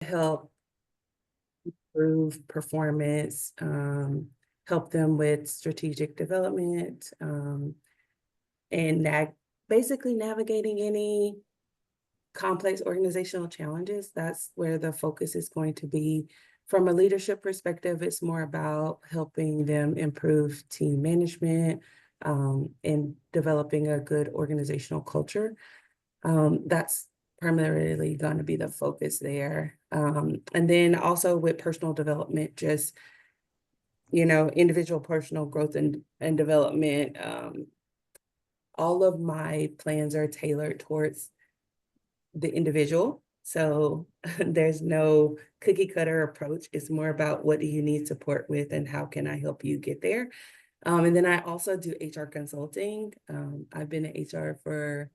help improve performance, help them with strategic development, and basically navigating any complex organizational challenges. That's where the focus is going to be. From a leadership perspective, it's more about helping them improve team management, and developing a good organizational culture. That's primarily going to be the focus there. And then also with personal development, just, individual personal growth and development. All of my plans are tailored towards the individual. So there's no cookie cutter approach. It's more about what do you need support with and how can I help you get there. And then I also do HR consulting. I've been in HR for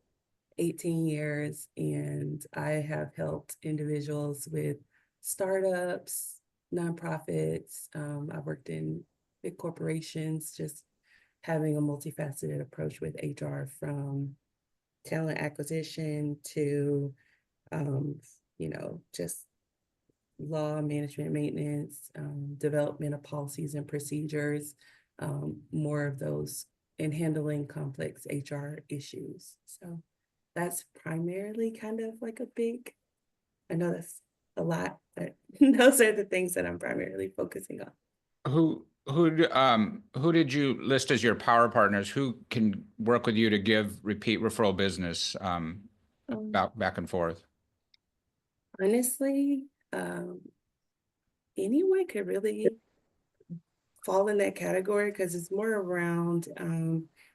18 years, and I have helped individuals with startups, nonprofits. I've worked in big corporations, just having a multifaceted approach with HR, from talent acquisition to, just law, management, maintenance, development of policies and procedures, more of those, and handling complex HR issues. So that's primarily kind of like I know that's a lot, but those are the things that I'm primarily focusing on. Who did you list as your power partners? Who can work with you to give repeat referral business back and forth? Honestly, anyone could really fall in that category, because it's more around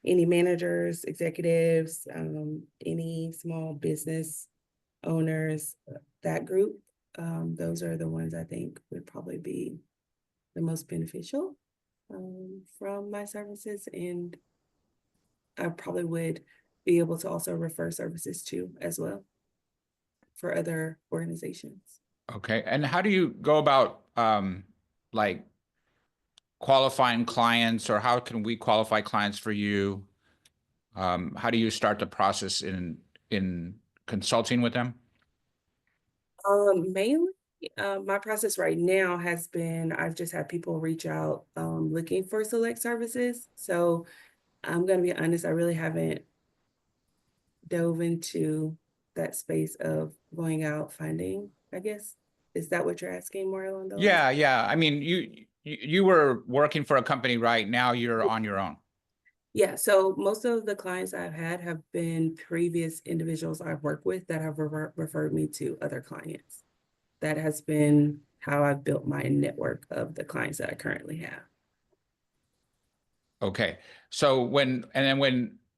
any managers, executives, any small business owners, that group. Those are the ones I think would probably be the most beneficial from my services, and I probably would be able to also refer services to as well for other organizations. Okay, and how do you go about like qualifying clients, or how can we qualify clients for you? How do you start the process in consulting with them? Mainly, my process right now has been, I've just had people reach out looking for select services. So I'm going to be honest, I really haven't dove into that space of going out finding, I guess. Is that what you're asking, more along those lines? Yeah. I mean, you were working for a company, right? Now you're on your own. Yeah, so most of the clients I've had have been previous individuals I've worked with that have referred me to other clients. That has been how I've built my network of the clients that I currently have. Okay. So when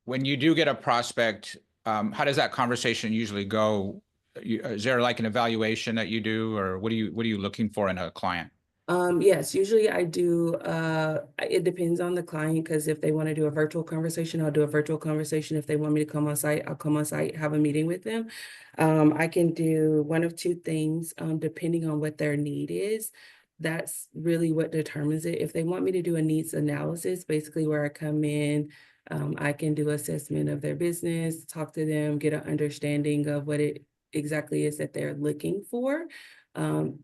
you do get a prospect, how does that conversation usually go? Is there like an evaluation that you do, or what are you looking for in a client? Yes, usually I do, it depends on the client, because if they want to do a virtual conversation, I'll do a virtual conversation. If they want me to come on site, I'll come on site, have a meeting with them. I can do one of two things, depending on what their need is. That's really what determines it. If they want me to do a needs analysis, basically where I come in, I can do assessment of their business, talk to them, get an understanding of what it exactly is that they're looking for.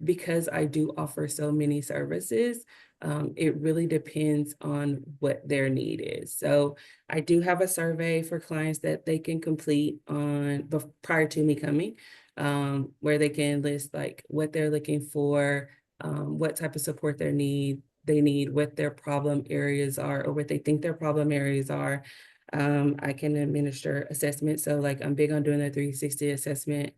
Because I do offer so many services, it really depends on what their need is. So I do have a survey for clients that they can complete prior to me coming, where they can list like what they're looking for, what type of support they need, what their problem areas are, or what they think their problem areas are. I can administer assessments. So like I'm big on doing a 360 assessment,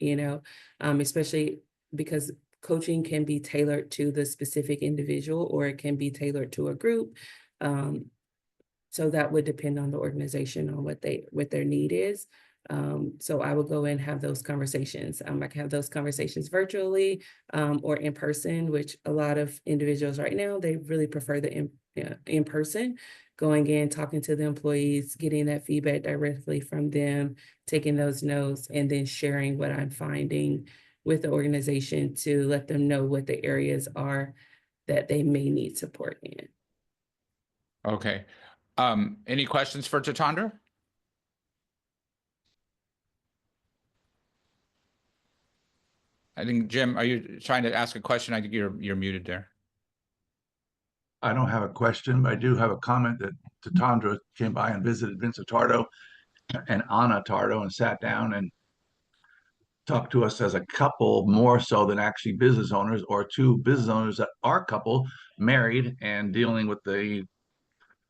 especially because coaching can be tailored to the specific individual, or it can be tailored to a group. So that would depend on the organization, on what their need is. So I would go and have those conversations. I can have those conversations virtually or in person, which a lot of individuals right now, they really prefer the in person, going in, talking to the employees, getting that feedback directly from them, taking those notes, and then sharing what I'm finding with the organization to let them know what the areas are that they may need support in. Okay. Any questions for Tatandra? I think, Jim, are you trying to ask a question? I think you're muted there. I don't have a question, but I do have a comment that Tatandra came by and visited Vince Tardo and Anna Tardo and sat down and talked to us as a couple more so than actually business owners, or two business owners that are couple married and dealing with the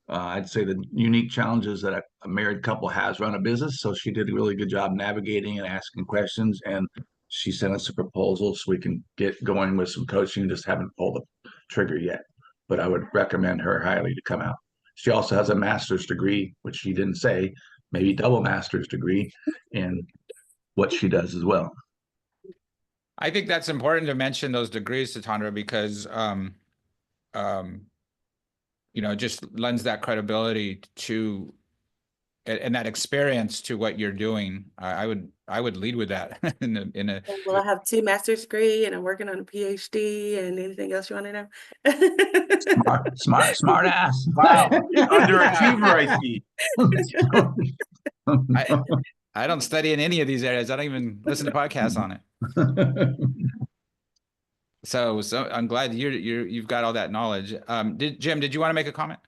I'd say the unique challenges that a married couple has run a business. So she did a really good job navigating and asking questions, and she sent us a proposal so we can get going with some coaching. Just haven't pulled the trigger yet, but I would recommend her highly to come out. She also has a master's degree, which she didn't say, maybe double master's degree in what she does as well. I think that's important to mention those degrees, Satandra, because it just lends that credibility to and that experience to what you're doing. I would lead with that in a. Well, I have 2 master's degree and I'm working on a PhD, and anything else you want to know? Smart ass. Wow. Underachiever, I see. I don't study in any of these areas. I don't even listen to podcasts on it. So I'm glad you've got all that knowledge. Jim, did you want to make a comment?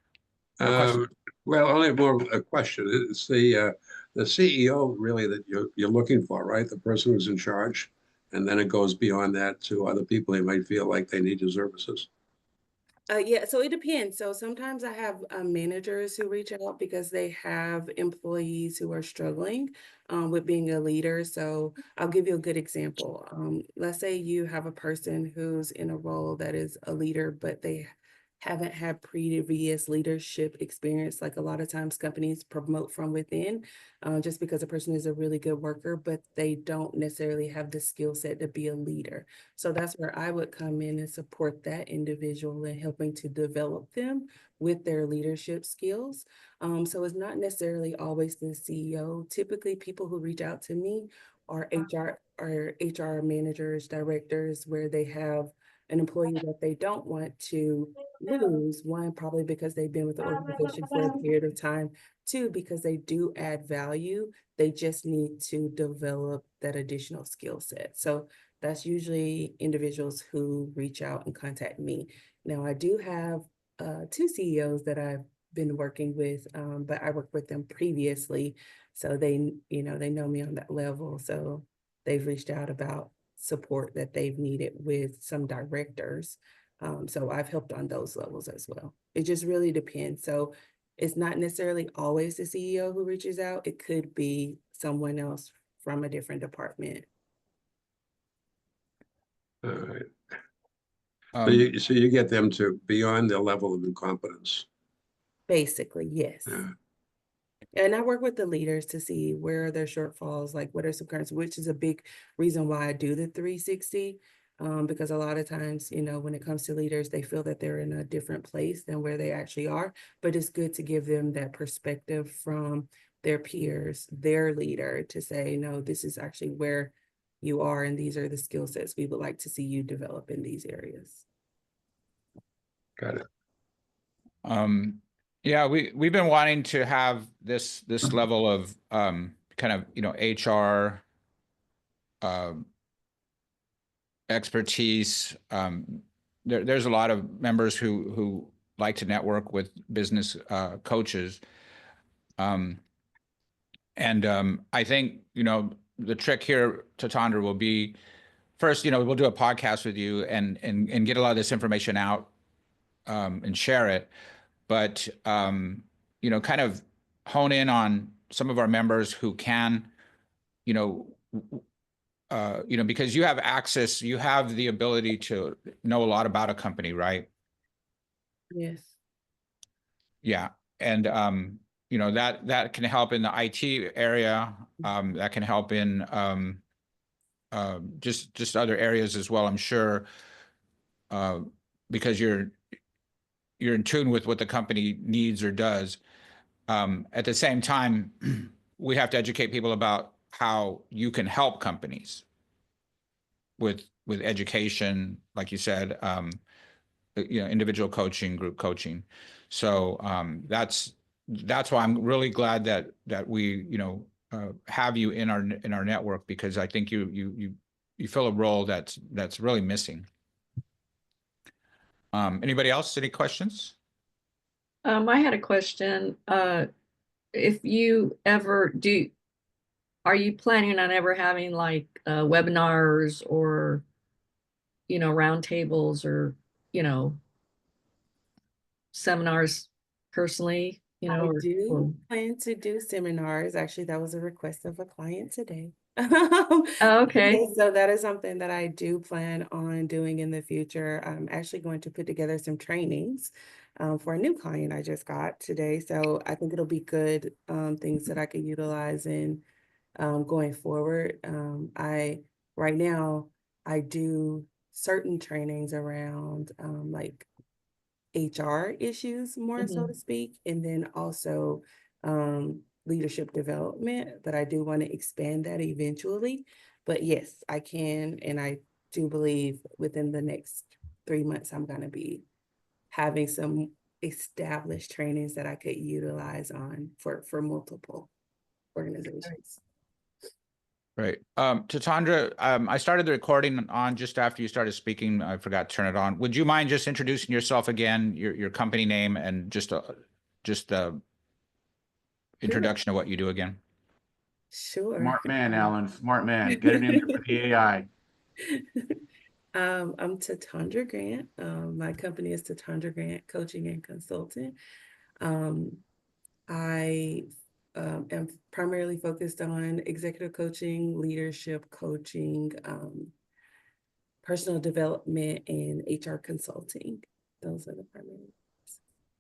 Well, only more a question. It's the CEO really that you're looking for, right? The person who's in charge, and then it goes beyond that to other people who might feel like they need your services. Yeah, so it depends. So sometimes I have managers who reach out because they have employees who are struggling with being a leader. So I'll give you a good example. Let's say you have a person who's in a role that is a leader, but they haven't had previous leadership experience. Like a lot of times companies promote from within just because a person is a really good worker, but they don't necessarily have the skill set to be a leader. So that's where I would come in and support that individual in helping to develop them with their leadership skills. So it's not necessarily always the CEO. Typically, people who reach out to me are HR managers, directors, where they have an employee that they don't want to lose. One, probably because they've been with the organization for a period of time. Two, because they do add value. They just need to develop that additional skill set. So that's usually individuals who reach out and contact me. Now, I do have 2 CEOs that I've been working with, but I worked with them previously. So they know me on that level. So they've reached out about support that they've needed with some directors. So I've helped on those levels as well. It just really depends. So it's not necessarily always the CEO who reaches out. It could be someone else from a different department. All right. So you get them to beyond their level of incompetence. Basically, yes. Yeah. And I work with the leaders to see where are their shortfalls, like what are some currents, which is a big reason why I do the 360. Because a lot of times, when it comes to leaders, they feel that they're in a different place than where they actually are. But it's good to give them that perspective from their peers, their leader, to say, no, this is actually where you are, and these are the skill sets we would like to see you develop in these areas. Got it. Yeah, we've been wanting to have this level of kind of HR expertise. There's a lot of members who like to network with business coaches, and I think the trick here, Tatandra, will be first, we'll do a podcast with you and get a lot of this information out and share it, but kind of hone in on some of our members who can, because you have access, you have the ability to know a lot about a company, right? Yes. Yeah, and that can help in the IT area. That can help in just other areas as well, I'm sure, because you're in tune with what the company needs or does. At the same time, we have to educate people about how you can help companies with education, like you said, individual coaching, group coaching. So that's why I'm really glad that we have you in our network, because I think you fill a role that's really missing. Anybody else? Any questions? I had a question. If you ever do, are you planning on ever having like webinars or, roundtables or, seminars personally, I or do plan to do seminars. Actually, that was a request of a client today. Oh, okay. Yeah, so that is something that I do plan on doing in the future. I'm actually going to put together some trainings for a new client I just got today. So I think it'll be good things that I could utilize in going forward. Right now I do certain trainings around like HR issues, more so to speak, and then also leadership development. But I do want to expand that eventually. But yes, I can, and I do believe within the next 3 months, I'm going to be having some established trainings that I could utilize on for multiple organizations. Right. Tatandra, I started the recording on just after you started speaking. I forgot to turn it on. Would you mind just introducing yourself again, your company name, and just the introduction of what you do again? Sure. Smart man, Alan. Smart man. Get it in there for the AI. I'm Tatandra Grant. My company is Tatandra Grant Coaching and Consulting. I am primarily focused on executive coaching, leadership coaching, personal development, and HR consulting. Those are the primary.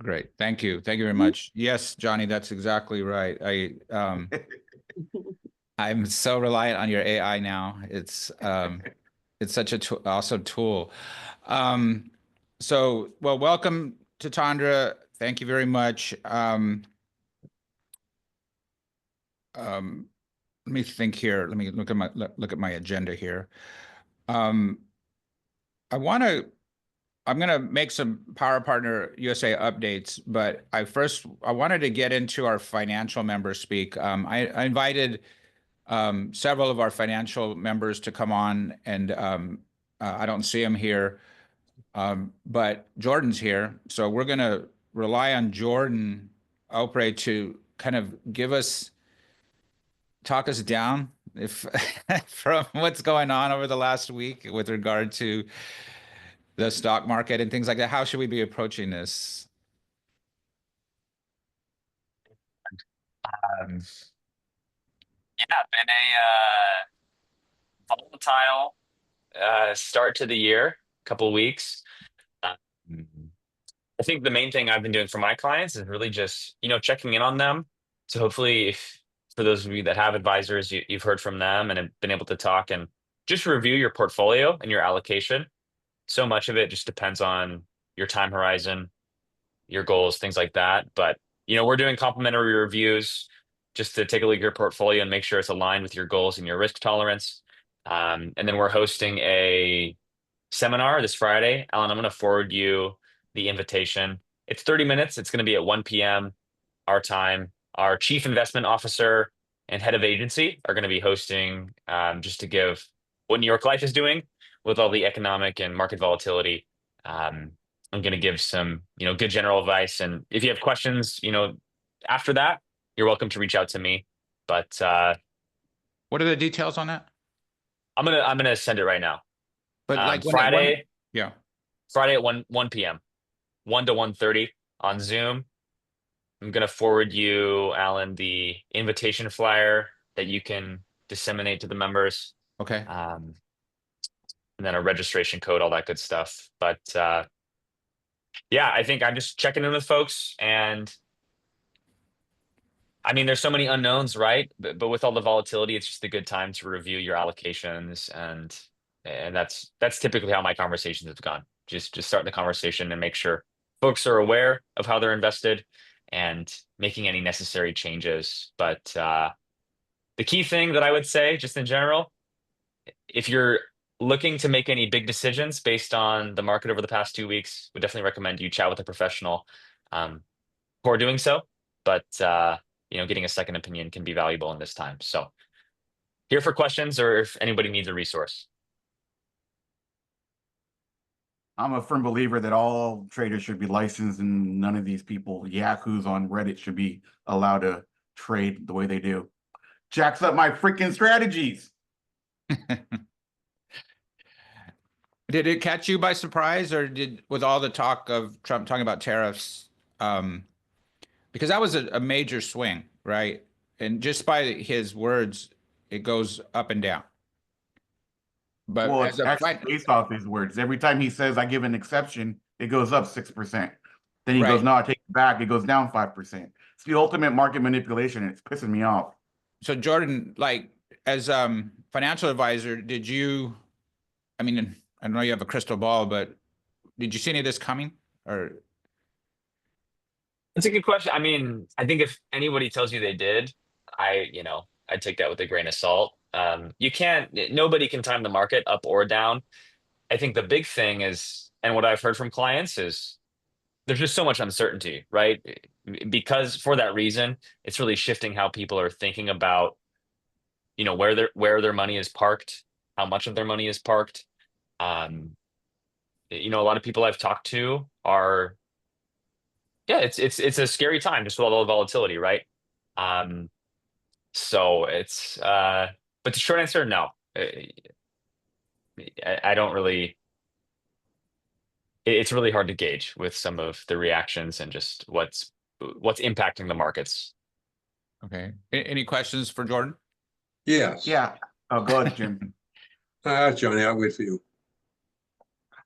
Great. Thank you. Thank you very much. Yes, Johnny, that's exactly right. I'm so reliant on your AI now. It's such a awesome tool. So, well, welcome to Tandra. Thank you very much. Let me think here. Let me look at my agenda here. I'm gonna make some Power Partner USA updates, but I wanted to get into our financial members speak. I invited several of our financial members to come on, and I don't see them here, but Jordan's here, so we're gonna rely on Jordan Opre to kind of talk us down if from what's going on over the last week with regard to the stock market and things like that. How should we be approaching this? Um, yeah, been a volatile start to the year, couple weeks. Um, I think the main thing I've been doing for my clients is really just, checking in on them. So hopefully, if for those of you that have advisors, you've heard from them and have been able to talk and just review your portfolio and your allocation. So much of it just depends on your time horizon, your goals, things like that. But we're doing complimentary reviews just to take a look at your portfolio and make sure it's aligned with your goals and your risk tolerance. And then we're hosting a seminar this Friday. Alan, I'm going to forward you the invitation. It's 30 minutes. It's going to be at 1 p.m. our time. Our chief investment officer and head of agency are going to be hosting just to give what New York Life is doing with all the economic and market volatility. I'm going to give some, good general advice. And if you have questions, after that, you're welcome to reach out to me. But What are the details on that? I'm gonna send it right now. But like Friday, yeah, Friday at 1 p.m., 1 to 1:30 on Zoom. I'm gonna forward you, Alan, the invitation flyer that you can disseminate to the members. okay. And then a registration code, all that good stuff. But yeah, I think I'm just checking in with folks, and I mean, there's so many unknowns, right? But with all the volatility, it's just a good time to review your allocations, and that's typically how my conversations have gone. Just start the conversation and make sure folks are aware of how they're invested and making any necessary changes. But the key thing that I would say, just in general, if you're looking to make any big decisions based on the market over the past 2 weeks, would definitely recommend you chat with a professional before doing so. But getting a second opinion can be valuable in this time. So here for questions or if anybody needs a resource. I'm a firm believer that all traders should be licensed and none of these people, yahoos on Reddit, should be allowed to trade the way they do. Jacks up my freaking strategies. Did it catch you by surprise, or with all the talk of Trump talking about tariffs, because that was a major swing, right? And just by his words, it goes up and down. But Well, as it's a actually based off his words. Every time he says I give an exception, it goes up 6%. Then he goes, right. no, I take it back. It goes down 5%. It's the ultimate market manipulation. And it's pissing me off. So Jordan, like as financial advisor, did you? I mean, I know you have a crystal ball, but did you see any of this coming? Or That's a good question. I mean, I think if anybody tells you they did, I take that with a grain of salt. You can't, nobody can time the market up or down. I think the big thing is, and what I've heard from clients is there's just so much uncertainty, right? Because for that reason, it's really shifting how people are thinking about, where their money is parked, how much of their money is parked. Um, a lot of people I've talked to are, yeah, it's a scary time just with all the volatility, right? Um, so but the short answer, no. I don't really. It's really hard to gauge with some of the reactions and just what's impacting the markets. okay, any questions for Jordan? Yes. Yeah. Oh, go ahead, Jim. Johnny, I'll wait for you.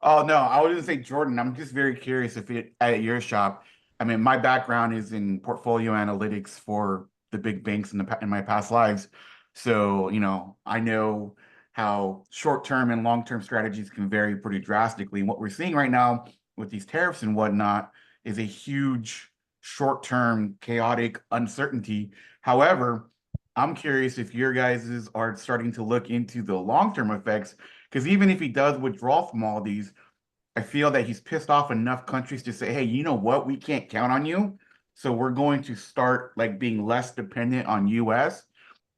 Oh, no, I was going to say, Jordan, I'm just very curious if at your shop, I mean, my background is in portfolio analytics for the big banks in my past lives. So, I know how short-term and long-term strategies can vary pretty drastically. And what we're seeing right now with these tariffs and whatnot is a huge short-term chaotic uncertainty. However, I'm curious if your guys are starting to look into the long-term effects, because even if he does withdraw from all these, I feel that he's pissed off enough countries to say, hey, you know what? We can't count on you. So we're going to start like being less dependent on US.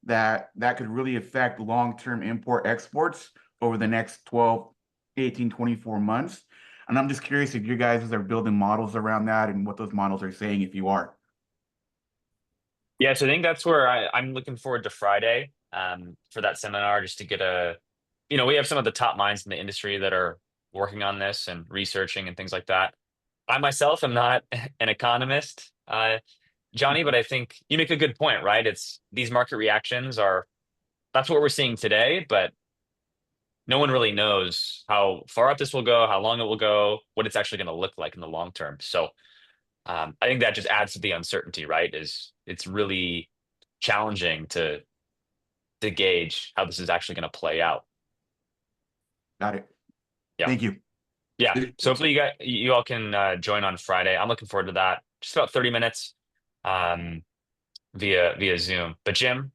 That could really affect long-term import exports over the next 12, 18, 24 months. And I'm just curious if you guys are building models around that and what those models are saying, if you are. Yeah, so I think that's where I'm looking forward to Friday for that seminar, just to get we have some of the top minds in the industry that are working on this and researching and things like that. I myself am not an economist, Johnny, but I think you make a good point, right? It's these market reactions that's what we're seeing today, but no one really knows how far up this will go, how long it will go, what it's actually going to look like in the long term. So I think that just adds to the uncertainty, right? It's really challenging to gauge how this is actually going to play out. Got it. Yeah. Thank you. Yeah. So hopefully you all can join on Friday. I'm looking forward to that. Just about 30 minutes via Zoom. But Jim?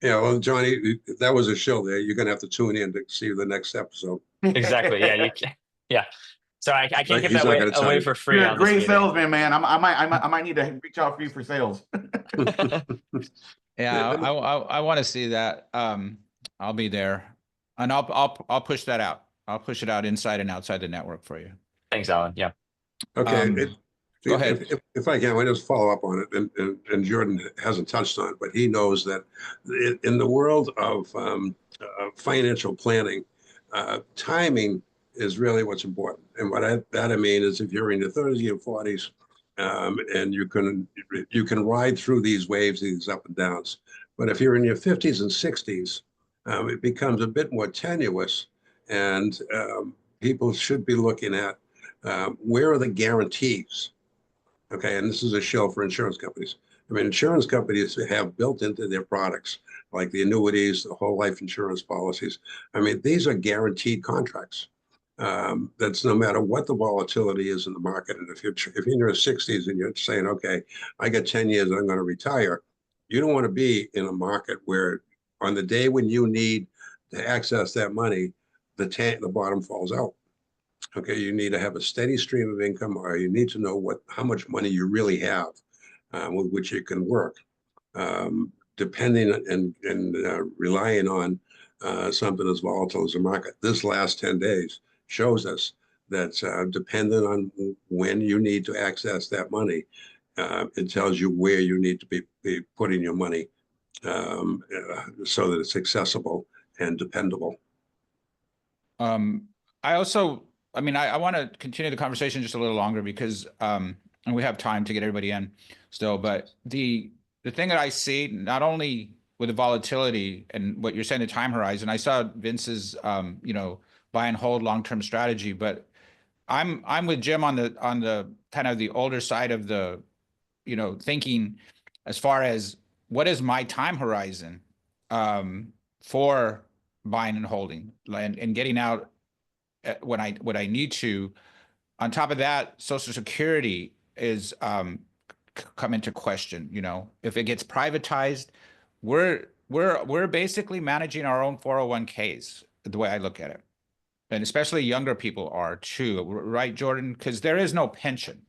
Yeah, well, Johnny, that was a show there. You're gonna have to tune in to see the next episode. Exactly. Yeah, you can. Yeah. So I can't give He's that not gonna tell away you. for free You're a on this great meeting. salesman, man. I might need to reach out for you for sales. Yeah, I want to see that. I'll be there, and I'll push that out. I'll push it out inside and outside the network for you. Thanks, Alan. Yeah. Okay. Go ahead. If I can, I just follow up on it, and Jordan hasn't touched on it, but he knows that in the world of financial planning, timing is really what's important. And what I mean is, if you're in your 30s and 40s, and you can ride through these waves, these up and downs, but if you're in your 50s and 60s, it becomes a bit more tenuous, and people should be looking at where are the guarantees. Okay, and this is a show for insurance companies. I mean, insurance companies have built into their products, like the annuities, the whole life insurance policies. I mean, these are guaranteed contracts. That's no matter what the volatility is in the market in the future. If you're in your 60s and you're saying, okay, I got 10 years, I'm going to retire, you don't want to be in a market where on the day when you need to access that money, the bottom falls out. Okay, you need to have a steady stream of income, or you need to know how much money you really have with which you can work, depending and relying on something as volatile as the market. This last 10 days shows us that's dependent on when you need to access that money. It tells you where you need to be putting your money so that it's accessible and dependable. I also, I mean, I want to continue the conversation just a little longer because, and we have time to get everybody in still, but the thing that I see, not only with the volatility and what you're saying, the time horizon, I saw Vince's, you know, buy and hold long-term strategy, but I'm with Jim on the kind of the older side of the, you know, thinking as far as what is my time horizon for buying and holding and getting out when I need to. On top of that, Social Security is come into question. You know, if it gets privatized, we're basically managing our own 401ks, the way I look at it. And especially younger people are too, right, Jordan? Because there is no pension.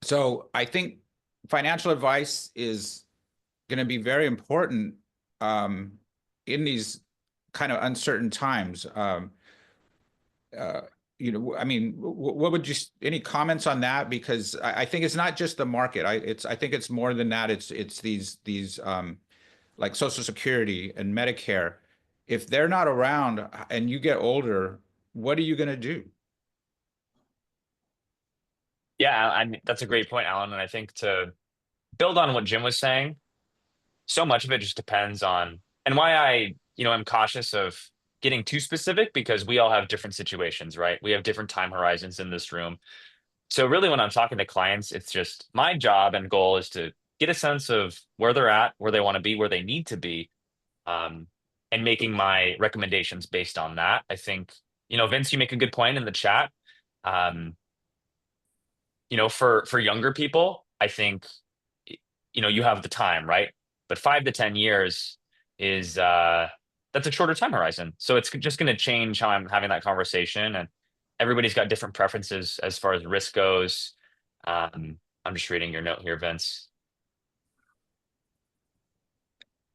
So I think financial advice is going to be very important in these kind of uncertain times. You know, I mean, what would you, any comments on that? Because I think it's not just the market. I think it's more than that. It's these like Social Security and Medicare. If they're not around and you get older, what are you going to do? Yeah, I mean, that's a great point, Alan. And I think to build on what Jim was saying, so much of it just depends on, and why I, am cautious of getting too specific because we all have different situations, right? We have different time horizons in this room. So really when I'm talking to clients, it's just my job and goal is to get a sense of where they're at, where they want to be, where they need to be, um, and making my recommendations based on that. I think, Vince, you make a good point in the chat. Um, for younger people, I think, you have the time, right? But 5 to 10 years is that's a shorter time horizon. So it's just going to change how I'm having that conversation, and everybody's got different preferences as far as risk goes. I'm just reading your note here, Vince.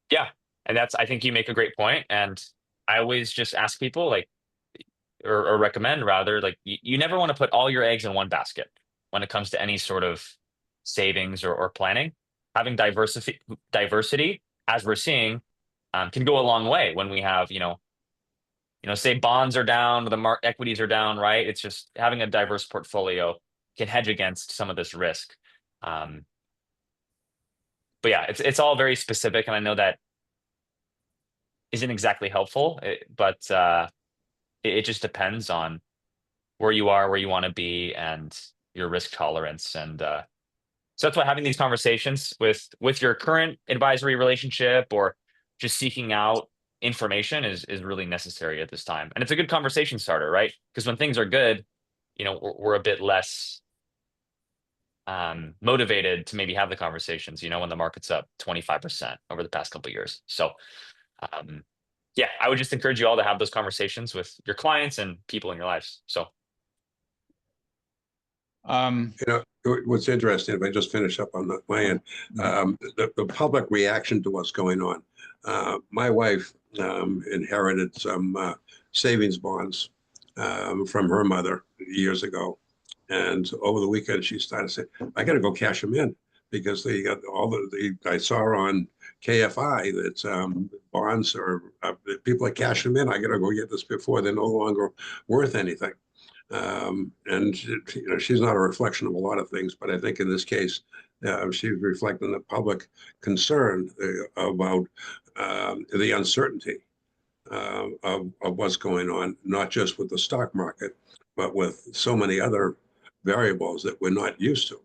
Yeah, and I think you make a great point, and I always just ask people like, or recommend rather, like you never want to put all your eggs in one basket when it comes to any sort of savings or planning. Having diversity, as we're seeing, can go a long way when we have, say bonds are down, equities are down, right? It's just having a diverse portfolio can hedge against some of this risk. But yeah, it's all very specific, and I know that isn't exactly helpful, but it just depends on where you are, where you want to be, and your risk tolerance. And so that's why having these conversations with your current advisory relationship or just seeking out information is really necessary at this time. And it's a good conversation starter, right? Because when things are good, we're a bit less motivated to maybe have the conversations, when the market's up 25% over the past couple of years. So yeah, I would just encourage you all to have those conversations with your clients and people in your lives. So What's interesting, if I just finish up on my end, the public reaction to what's going on. My wife inherited some savings bonds from her mother years ago. And over the weekend, she started saying, I got to go cash them in because they got I saw on KFI that bonds are, people are cashing them in. I got to go get this before they're no longer worth anything. And she's not a reflection of a lot of things, but I think in this case, she's reflecting the public concern about the uncertainty of what's going on, not just with the stock market, but with so many other variables that we're not used to.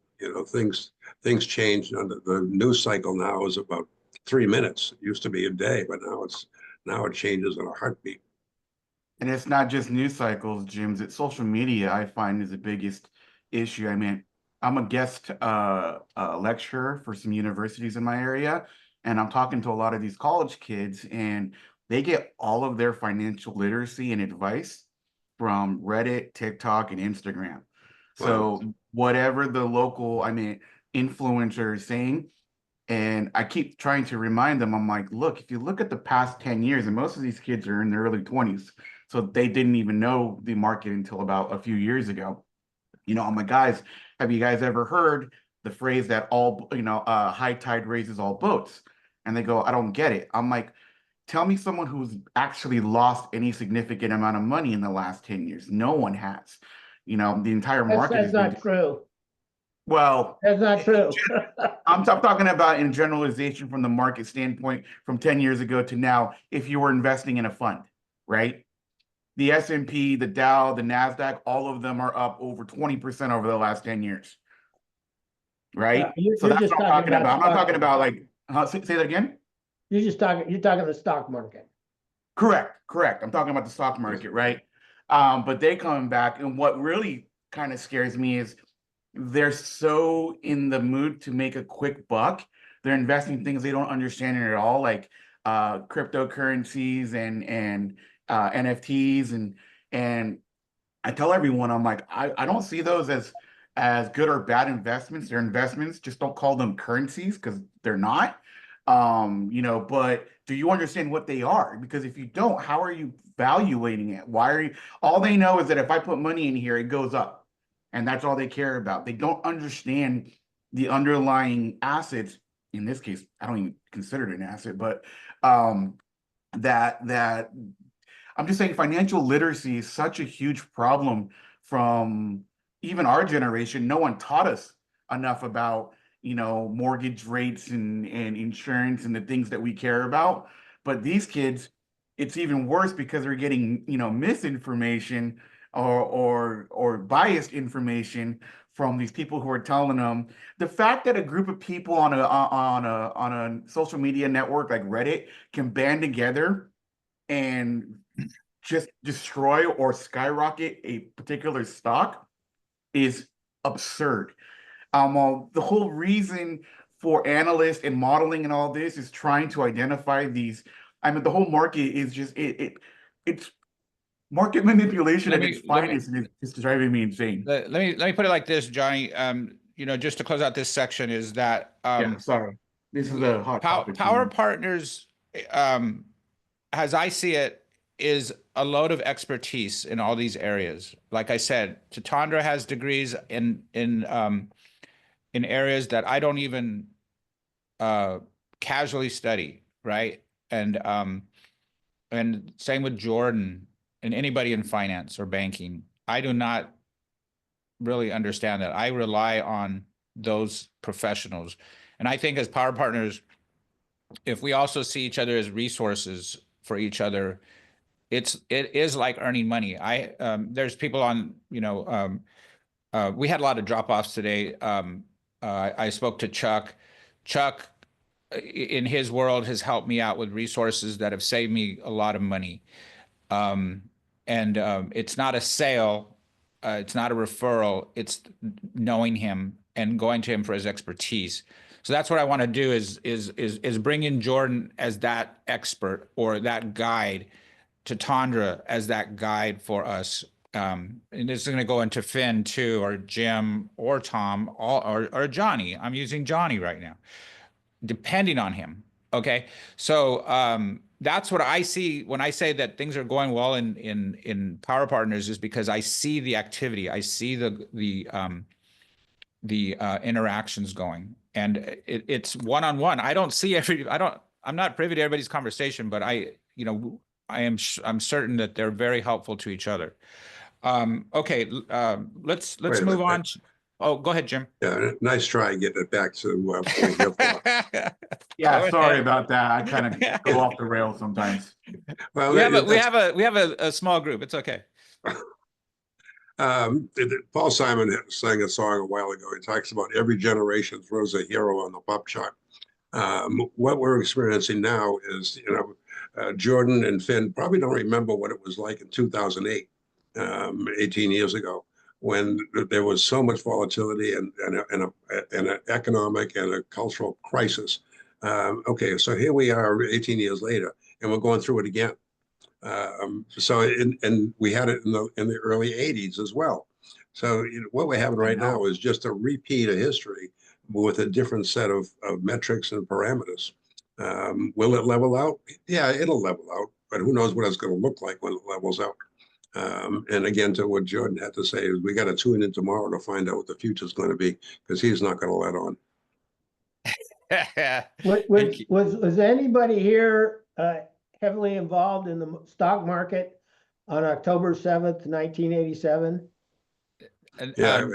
Things change. The news cycle now is about 3 minutes. It used to be a day, but now it changes in a heartbeat. And it's not just news cycles, Jim. It's social media, I find, is the biggest issue. I mean, I'm a guest lecturer for some universities in my area, and I'm talking to a lot of these college kids, and they get all of their financial literacy and advice from Reddit, TikTok, and Instagram. So whatever the local, influencer is saying, and I keep trying to remind them, I'm like, look, if you look at the past 10 years, and most of these kids are in their early 20s, So they didn't even know the market until about a few years ago. You know, I'm like, guys, have you guys ever heard the phrase that all, high tide raises all boats? And they go, I don't get it. I'm like, tell me someone who's actually lost any significant amount of money in the last 10 years. No one has. You know, the entire market That's has been, not true. well, That's not true. I'm talking about in generalization from the market standpoint from 10 years ago to now, if you were investing in a fund, right? The S&P, the Dow, the NASDAQ, all of them are up over 20% over the last 10 years, right? You're So that's just what I'm talking talking about. I'm not stock talking about market. like, say that again? You're talking the stock market. Correct. I'm talking about the stock market, right? But they coming back, and what really kind of scares me is they're so in the mood to make a quick buck. They're investing things they don't understand at all, like cryptocurrencies and NFTs, and I tell everyone, I'm like, I don't see those as good or bad investments. They're investments. Just don't call them currencies because they're not. But do you understand what they are? Because if you don't, how are you valuating it? Why are you? All they know is that if I put money in here, it goes up, and that's all they care about. They don't understand the underlying assets. In this case, I don't even consider it an asset, but that I'm just saying financial literacy is such a huge problem from even our generation. No one taught us enough about, mortgage rates and insurance and the things that we care about. But these kids, it's even worse because they're getting, misinformation or biased information from these people who are telling them. The fact that a group of people on a social media network like Reddit can band together and just destroy or skyrocket a particular stock is absurd. The whole reason for analysts and modeling and all this is trying to identify these. I mean, the whole market is just it's market manipulation at its finest, and it's driving me insane. Let me put it like this, Johnny. Just to close out this section is that Yeah, sorry, this is a hot topic. Power Partners, as I see it, is a load of expertise in all these areas. Like I said, Tatandra has degrees in areas that I don't even casually study, right? And same with Jordan and anybody in finance or banking. I do not really understand that. I rely on those professionals. And I think as Power Partners, if we also see each other as resources for each other, it is like earning money. There's people on, we had a lot of drop-offs today. I spoke to Chuck. Chuck, in his world, has helped me out with resources that have saved me a lot of money. It's not a sale, it's not a referral, it's knowing him and going to him for his expertise. So that's what I want to do is bring in Jordan as that expert or that guide, to Tandra as that guide for us. And this is going to go into Finn too, or Jim, or Tom, or Johnny. I'm using Johnny right now, depending on him. Okay, so that's what I see when I say that things are going well in Power Partners, is because I see the activity, I see the interactions going, and it's one-on-one. I don't see I'm not privy to everybody's conversation, but I'm certain that they're very helpful to each other. Okay, let's move on. Oh, go ahead, Jim. Yeah, nice try getting it back to what we're here for. Yeah, sorry about that. I kind of go off the rails sometimes. Well, we have a small group. It's okay. Paul Simon sang a song a while ago. He talks about every generation throws a hero on the pop chart. What we're experiencing now is, Jordan and Finn probably don't remember what it was like in 2008, 18 years ago, when there was so much volatility and an economic and a cultural crisis. Okay, so here we are 18 years later, and we're going through it again. And we had it in the early 80s as well. So what we're having right now is just a repeat of history with a different set of metrics and parameters. Will it level out? Yeah, it'll level out. but who knows what it's going to look like when it levels out. And again, to what Jordan had to say, is we got to tune in tomorrow to find out what the future is going to be, because he's not going to let on. Was anybody here heavily involved in the stock market on October 7th, 1987? Yeah,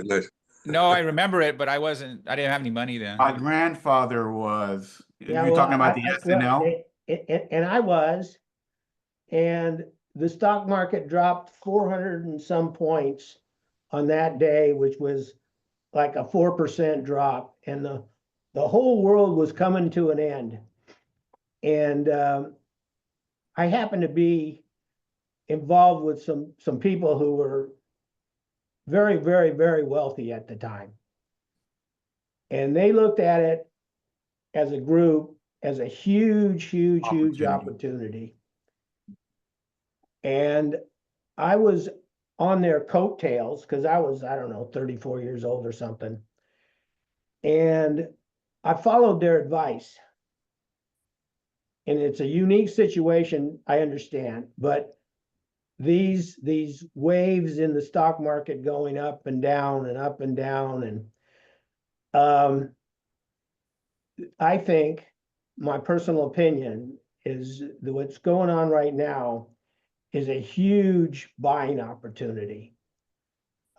No, I remember it, but I didn't have any money then. My grandfather was. Yeah, You're well, talking about the SNL? And I was, and the stock market dropped 400 and some points on that day, which was like a 4% drop, and the whole world was coming to an end. And I happened to be involved with some people who were very, very, very wealthy at the time. And they looked at it as a group as a huge opportunity. And I was on their coattails because I was, I don't know, 34 years old or something. And I followed their advice. And it's a unique situation, I understand, but these waves in the stock market going up and down and up and down, and I think my personal opinion is that what's going on right now is a huge buying opportunity.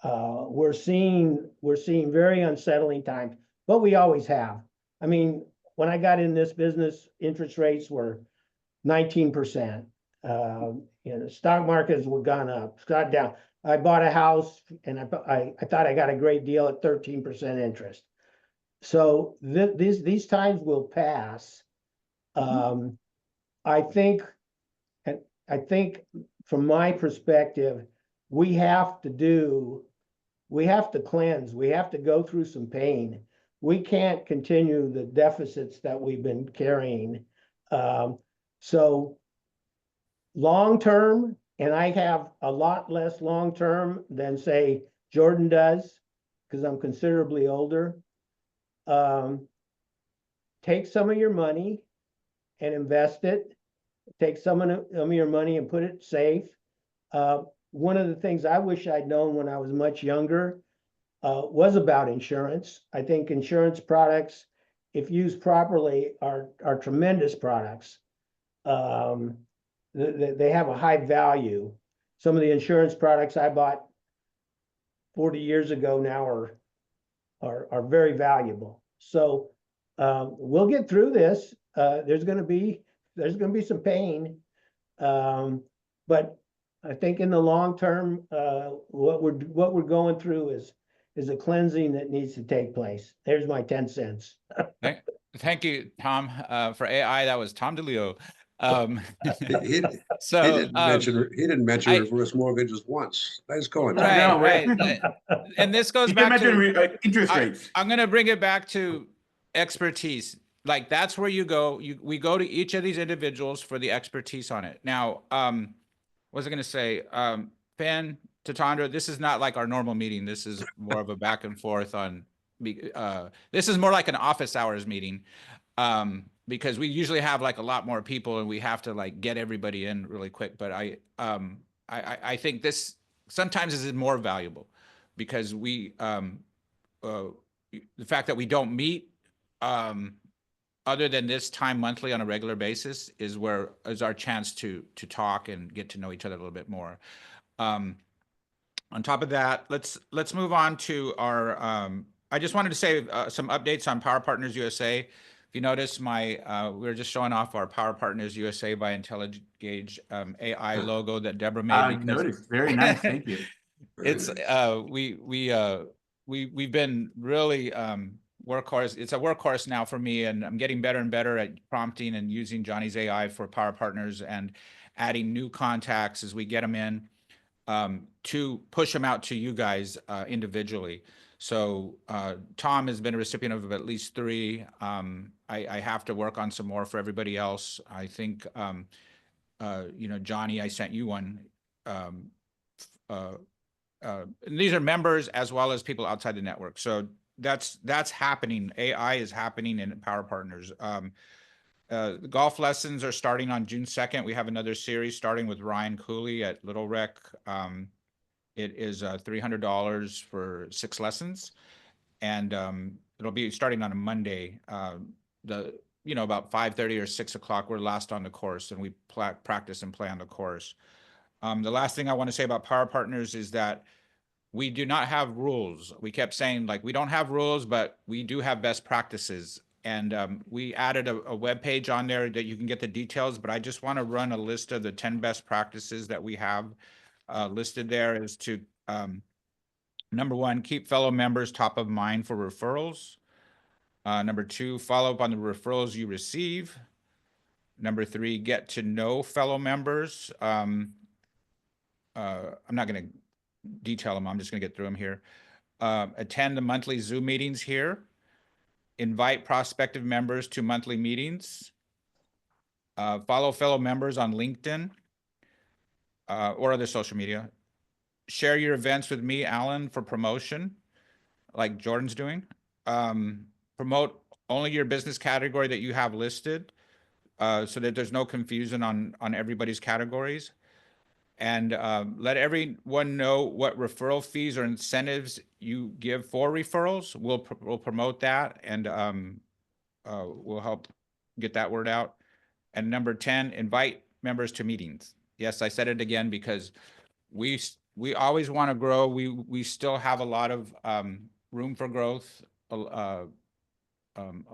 We're seeing very unsettling times, but we always have. I mean, when I got in this business, interest rates were 19%. Stock markets were gone up, got down. I bought a house and I thought I got a great deal at 13% interest. So these times will pass. I think from my perspective, we have to cleanse. We have to go through some pain. We can't continue the deficits that we've been carrying. So long-term, and I have a lot less long-term than say Jordan does, because I'm considerably older. Take some of your money and invest it. Take some of your money and put it safe. One of the things I wish I'd known when I was much younger was about insurance. I think insurance products, if used properly, are tremendous products. They have a high value. Some of the insurance products I bought 40 years ago now are very valuable. So we'll get through this. There's going to be some pain, but I think in the long term, what we're going through is a cleansing that needs to take place. There's my 10 cents. Thank you, Tom. For AI, that was Tom DeLeo. He didn't mention reverse mortgages once. Nice going. Right. And this goes back to interest rates. I'm going to bring it back to expertise. Like that's where you go. We go to each of these individuals for the expertise on it. Now, what was I going to say? Fan, Tatandra, this is not like our normal meeting. This is more of a back and forth on. This is more like an office hours meeting. Because we usually have like a lot more people and we have to like get everybody in really quick. But I think this sometimes is more valuable because the fact that we don't meet other than this time monthly on a regular basis is our chance to talk and get to know each other a little bit more. On top of that, let's move on to our. I just wanted to say some updates on Power Partners USA. If you notice, we're just showing off our Power Partners USA by IntelliGauge AI logo that Deborah made. I noticed. Very nice. Thank you. It's we've been really workhorse. It's a workhorse now for me, and I'm getting better and better at prompting and using Johnny's AI for Power Partners and adding new contacts as we get them in to push them out to you guys individually. So Tom has been a recipient of at least 3. I have to work on some more for everybody else. I think, Johnny, I sent you one. These are members as well as people outside the network. So that's happening. AI is happening in Power Partners. The golf lessons are starting on June 2nd. We have another series starting with Ryan Cooley at Little Rec. It is $300 for 6 lessons, and it'll be starting on a Monday. About 5:30 or 6 o'clock, we're last on the course, and we practice and play on the course. The last thing I want to say about Power Partners is that we do not have rules. We kept saying, like, we don't have rules, but we do have best practices. And we added a web page on there that you can get the details, but I just want to run a list of the 10 best practices that we have listed there. Is to number 1, keep fellow members top of mind for referrals. Number 2, follow up on the referrals you receive. Number 3, get to know fellow members. I'm not going to detail them. I'm just going to get through them here. Attend the monthly Zoom meetings here. Invite prospective members to monthly meetings. Follow fellow members on LinkedIn or other social media. Share your events with me, Alan, for promotion, like Jordan's doing. Promote only your business category that you have listed, so that there's no confusion on everybody's categories. And let everyone know what referral fees or incentives you give for referrals. We'll promote that, and we'll help get that word out. And number 10, invite members to meetings. Yes, I said it again because we always want to grow. We still have a lot of room for growth. A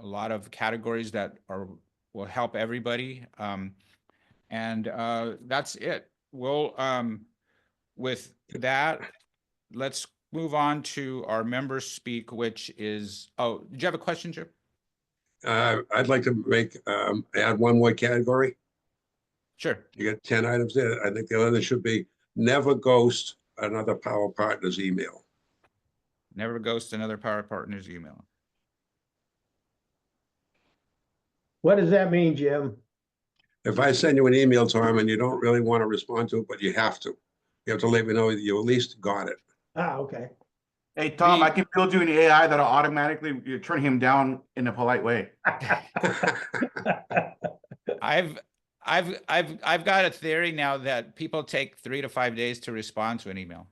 lot of categories that will help everybody. And that's it. Well, with that, let's move on to our members speak, which is, oh, did you have a question, Jim? I'd like to add one more category. Sure. You got 10 items there. I think the other should be never ghost another Power Partners email. Never ghost another Power Partners email. What does that mean, Jim? If I send you an email, Tom, and you don't really want to respond to it, but you have to let me know that you at least got it. Ah, okay. Hey, Tom, I can build you an AI that'll automatically turn him down in a polite way. I've got a theory now that people take 3 to 5 days to respond to an email.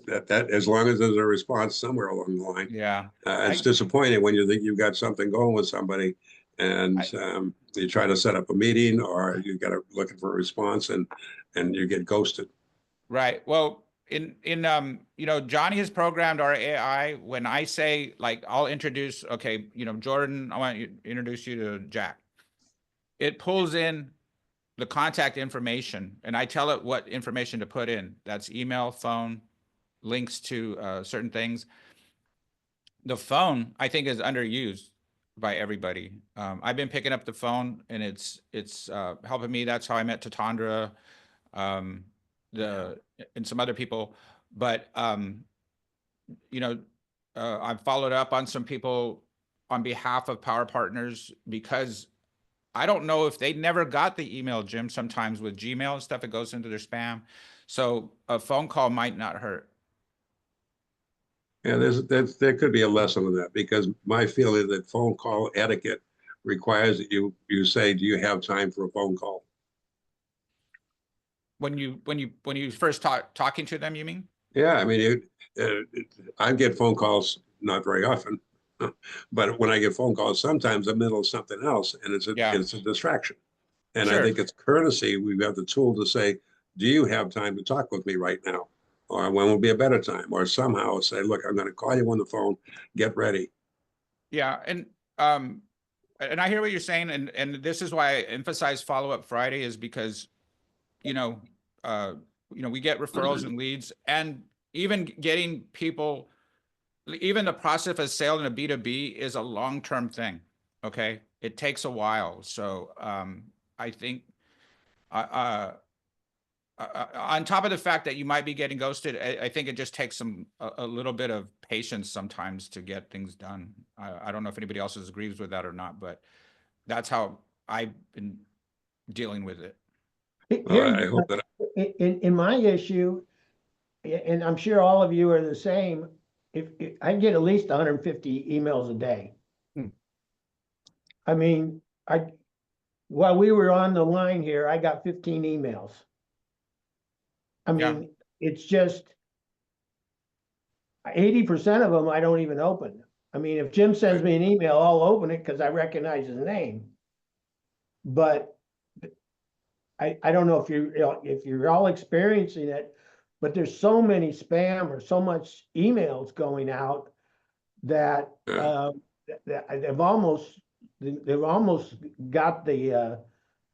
That as long as there's a response somewhere along the line. Yeah. It's disappointing when you think you've got something going with somebody, and you try to set up a meeting, or you got to looking for a response, and you get ghosted. Right. Well, Johnny has programmed our AI. When I say, like, I'll introduce, okay, Jordan, I want to introduce you to Jack. It pulls in the contact information, and I tell it what information to put in. That's email, phone, links to certain things. The phone, I think, is underused by everybody. I've been picking up the phone, and it's helping me. That's how I met Tatandra, and some other people. But I've followed up on some people on behalf of Power Partners, because I don't know if they never got the email, Jim. Sometimes with Gmail and stuff, it goes into their spam. So a phone call might not hurt. Yeah, there could be a lesson in that, because my feeling that phone call etiquette requires that you say, do you have time for a phone call? When you first talking to them, you mean? Yeah, I mean, I get phone calls not very often, but when I get phone calls, sometimes I'm in the middle of something else, and it's a distraction. And Sure. I think it's courtesy. We've got the tool to say, do you have time to talk with me right now? Or when will be a better time? Or somehow say, look, I'm going to call you on the phone. Get ready. Yeah, and I hear what you're saying, and this is why I emphasize Follow-Up Friday, is because we get referrals and leads, and even getting people, even the process of sale in a B2B is a long-term thing. Okay, it takes a while. So I think on top of the fact that you might be getting ghosted, I think it just takes a little bit of patience sometimes to get things done. I don't know if anybody else agrees with that or not, but that's how I've been dealing with it. I hope that in my issue, and I'm sure all of you are the same, if I get at least 150 emails a day. I mean, while we were on the line here, I got 15 emails. I Yeah. mean, it's just 80% of them I don't even open. I mean, if Jim sends me an email, I'll open it because I recognize his name. But I don't know if you're all experiencing it, but there's so many spam or so much emails going out that they've almost got the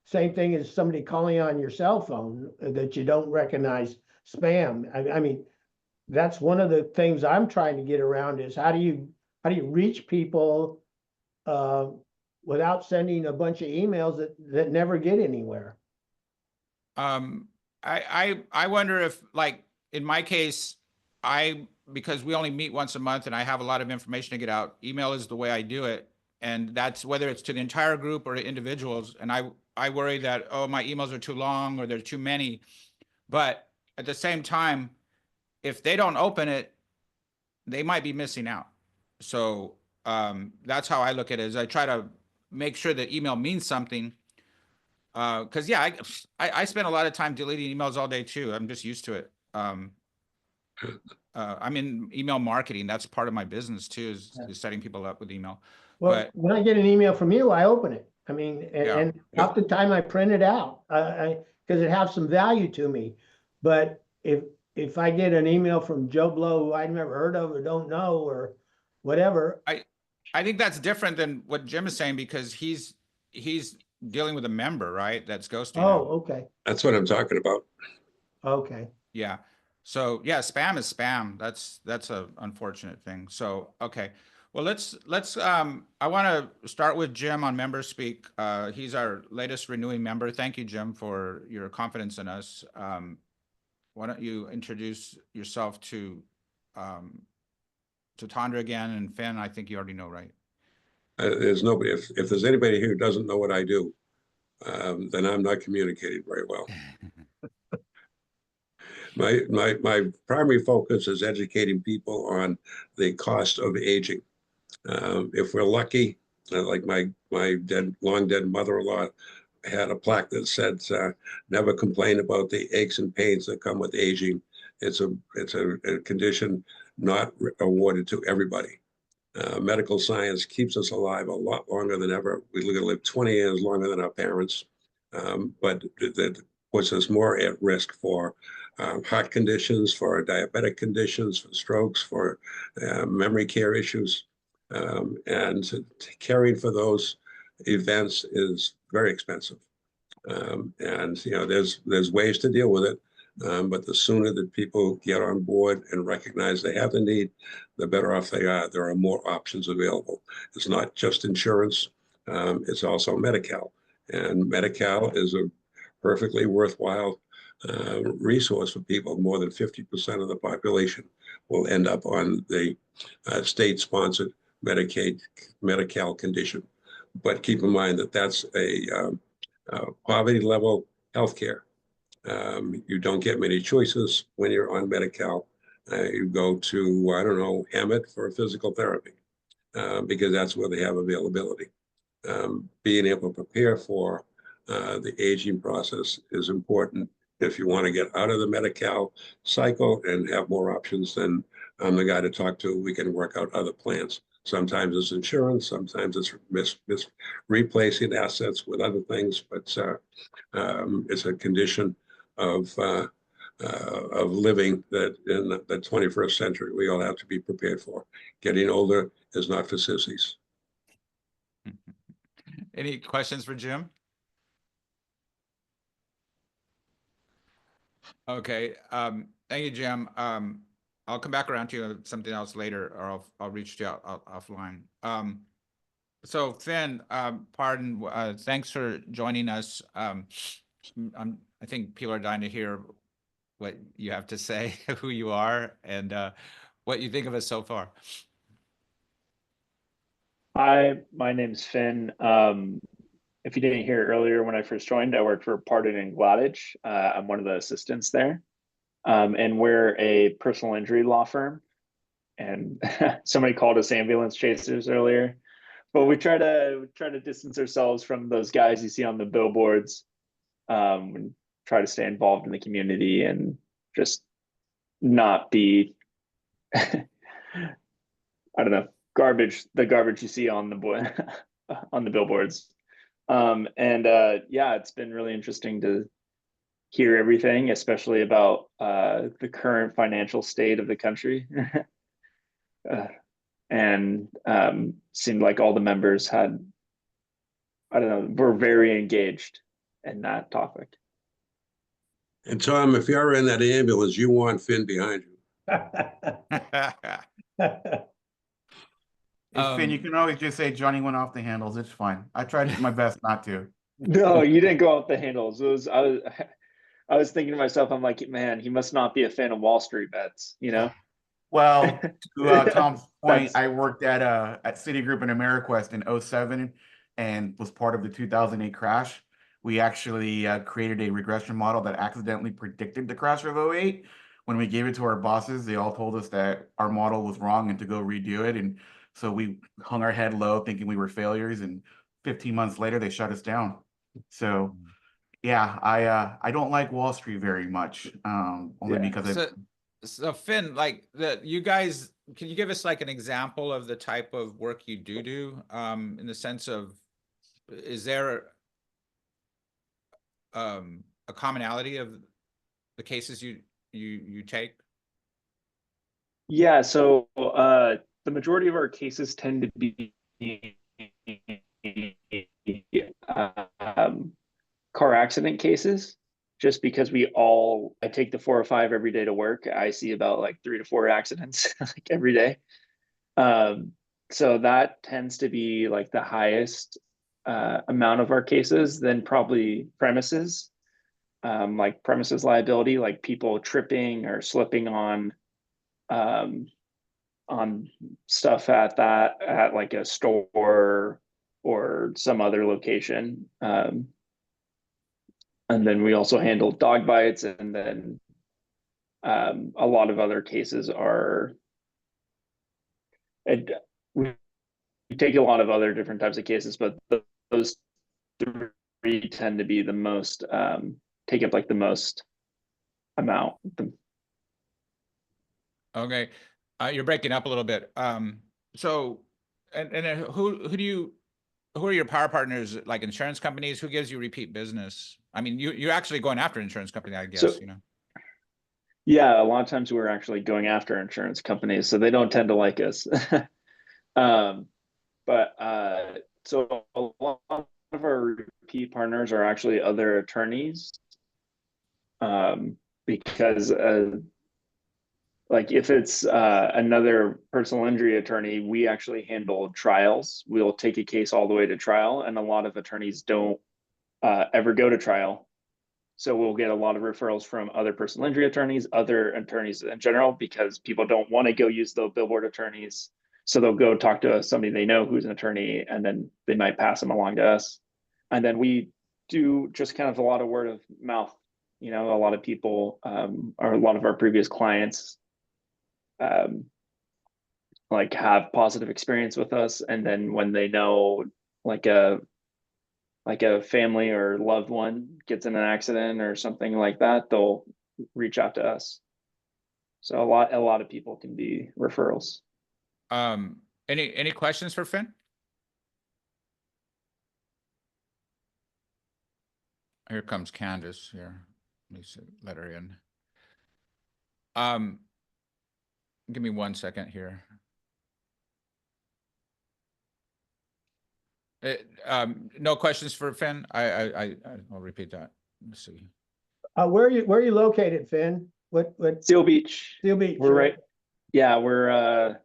same thing as somebody calling on your cell phone that you don't recognize spam. I mean, that's one of the things I'm trying to get around is how do you reach people without sending a bunch of emails that never get anywhere? I wonder if, like, in my case, because we only meet once a month and I have a lot of information to get out, email is the way I do it. And that's whether it's to the entire group or to individuals. And I worry that, oh, my emails are too long or there's too many. But at the same time, if they don't open it, they might be missing out. So that's how I look at it, is I try to make sure that email means something. Because yeah, I spend a lot of time deleting emails all day too. I'm just used to it. I'm in email marketing. That's part of my business too, is setting people up with email. Well, But when I get an email from you, I open it. I mean, and Yeah. half the time I print it out, because it has some value to me. But if I get an email from Joe Blow, who I've never heard of or don't know or whatever, I think that's different than what Jim is saying, because he's dealing with a member, right? That's ghosting him. oh, okay, That's what I'm talking about. okay. Yeah. So yeah, spam is spam. That's a unfortunate thing. So okay. Well, let's I want to start with Jim on member speak. He's our latest renewing member. Thank you, Jim, for your confidence in us. Why don't you introduce yourself to Tandra again, and Finn, I think you already know, right? There's nobody, if there's anybody here who doesn't know what I do, then I'm not communicating very well. My primary focus is educating people on the cost of aging. If we're lucky, like my long dead mother-in-law had a plaque that said, "Never complain about the aches and pains that come with aging. It's a condition not awarded to everybody." Medical science keeps us alive a lot longer than ever. We're going to live 20 years longer than our parents, but that puts us more at risk for heart conditions, for diabetic conditions, for strokes, for memory care issues. And caring for those events is very expensive. And, you know, there's ways to deal with it. But the sooner that people get on board and recognize they have the need, the better off they are. There are more options available. It's not just insurance. It's also Medi-Cal. And Medi-Cal is a perfectly worthwhile resource for people. More than 50% of the population will end up on the state-sponsored Medi-Cal condition. But keep in mind that that's a poverty level healthcare. You don't get many choices when you're on Medi-Cal. You go to, I don't know, Emmett for physical therapy because that's where they have availability. Being able to prepare for the aging process is important. If you want to get out of the Medi-Cal cycle and have more options, then I'm the guy to talk to. We can work out other plans. Sometimes it's insurance, sometimes it's replacing assets with other things, but it's a condition of living that in the 21st century we all have to be prepared for. Getting older is not for sissies. Any questions for Jim? Okay. Thank you, Jim. I'll come back around to you with something else later, or I'll reach you out offline. So Finn, pardon, thanks for joining us. I think people are dying to hear what you have to say, who you are, and what you think of us so far. Hi, my name's Finn. If you didn't hear earlier, when I first joined, I worked for Pardon and Gladich. I'm one of the assistants there. And we're a personal injury law firm. And somebody called us ambulance chasers earlier. but we try to distance ourselves from those guys you see on the billboards, and try to stay involved in the community and just not be I don't know, the garbage you see on the on the billboards. Yeah, it's been really interesting to hear everything, especially about the current financial state of the country. And seemed like all the members had, I don't know, were very engaged in that topic. And Tom, if you're in that ambulance, you want Finn behind you. Hey, Finn, you can always just say Johnny went off the handles. It's fine. I tried my best not to. No, you didn't go off the handles. I was thinking to myself, I'm like, man, he must not be a fan of Wall Street bets, you know? Well, to Tom's point, That's- I worked at Citigroup and AmeriQuest in 07 and was part of the 2008 crash. We actually created a regression model that accidentally predicted the crash of 08. When we gave it to our bosses, they all told us that our model was wrong and to go redo it. And so we hung our head low thinking we were failures. And 15 months later, they shut us down. So yeah, I don't like Wall Street very much, only because So Finn, like you guys, can you give us like an example of the type of work you do, in the sense of, is there a commonality of the cases you take? Yeah, so the majority of our cases tend to be car accident cases, just because I take the 405 every day to work. I see about like 3 to 4 accidents like every day. So that tends to be like the highest amount of our cases, then probably premises, like premises liability, like people tripping or slipping on stuff at like a store or some other location. And then we also handle dog bites, and then a lot of other cases we take a lot of other different types of cases, but those 3 tend to be the most, take up like the most amount. Okay, you're breaking up a little bit. So, and who are your power partners? Like insurance companies? Who gives you repeat business? I mean, you're actually going after insurance company, I guess. So, you know. Yeah, a lot of times we're actually going after insurance companies, so they don't tend to like us. So a lot of our repeat partners are actually other attorneys, because like if it's another personal injury attorney, we actually handle trials. We'll take a case all the way to trial, and a lot of attorneys don't ever go to trial. So we'll get a lot of referrals from other personal injury attorneys, other attorneys in general, because people don't want to go use the billboard attorneys. So they'll go talk to somebody they know who's an attorney, and then they might pass them along to us. And then we do just kind of a lot of word of mouth. You know, a lot of people, or a lot of our previous clients, like have positive experience with us. And then when they know like a family or loved one gets in an accident or something like that, they'll reach out to us. So a lot of people can be referrals. Any questions for Finn? Here comes Candace here. Let me let her in. Give me 1 second here. No questions for Finn. I'll repeat that. Let's see. Where are you located, Finn? What? Seal Beach. Seal Beach. We're right. Yeah, we're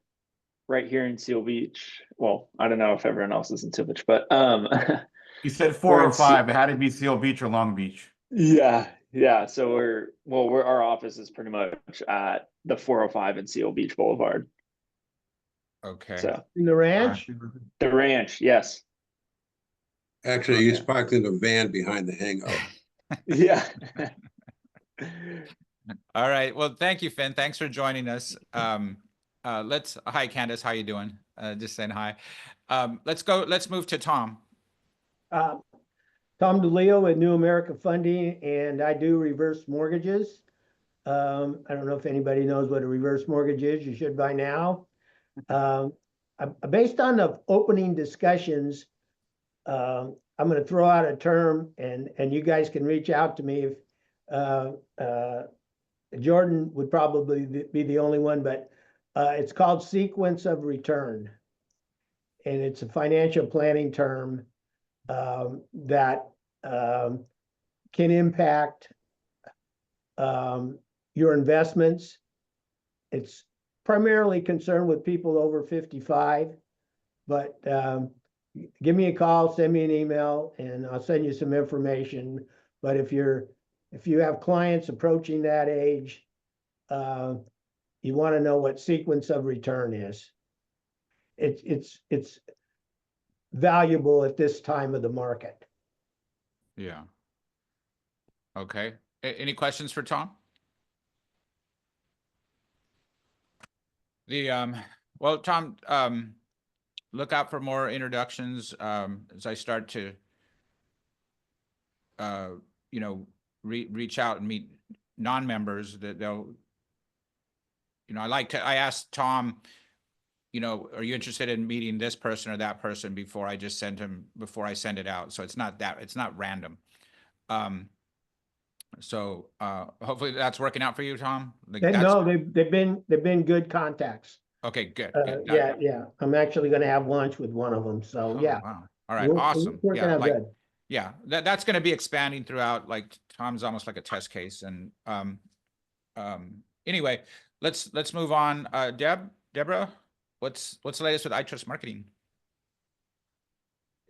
right here in Seal Beach. Well, I don't know if everyone else is in Seal Beach, but You said 405. It had to be Seal Beach or Long Beach. Yeah. So our office is pretty much at the 405 and Seal Beach Boulevard. Okay. So In the ranch? the ranch, yes. Actually, he's parked in a van behind the hangout. Yeah. All right. Well, thank you, Finn. Thanks for joining us. Hi Candace, how you doing? Just saying hi. Let's move to Tom. Uh, Tom DeLeo with New America Funding, and I do reverse mortgages. I don't know if anybody knows what a reverse mortgage is. You should by now. Based on the opening discussions, I'm going to throw out a term, and you guys can reach out to me if Jordan would probably be the only one, but it's called sequence of return, and it's a financial planning term that can impact your investments. It's primarily concerned with people over 55, but give me a call, send me an email, and I'll send you some information. But if you have clients approaching that age, you want to know what sequence of return is. It's valuable at this time of the market. Yeah. Okay. Any questions for Tom? Well, Tom, look out for more introductions as I start to reach out and meet non-members that they'll, I asked Tom, are you interested in meeting this person or that person before I send it out. So it's not random. So hopefully that's working out for you, Tom. No, they've been good contacts. Okay, good. Yeah. I'm actually going to have lunch with one of them. So yeah. Wow. All right. Awesome. Working out good. Yeah, that's going to be expanding throughout. Like Tom's almost like a test case. And anyway, let's move on. Deborah, what's the latest with iTrust Marketing?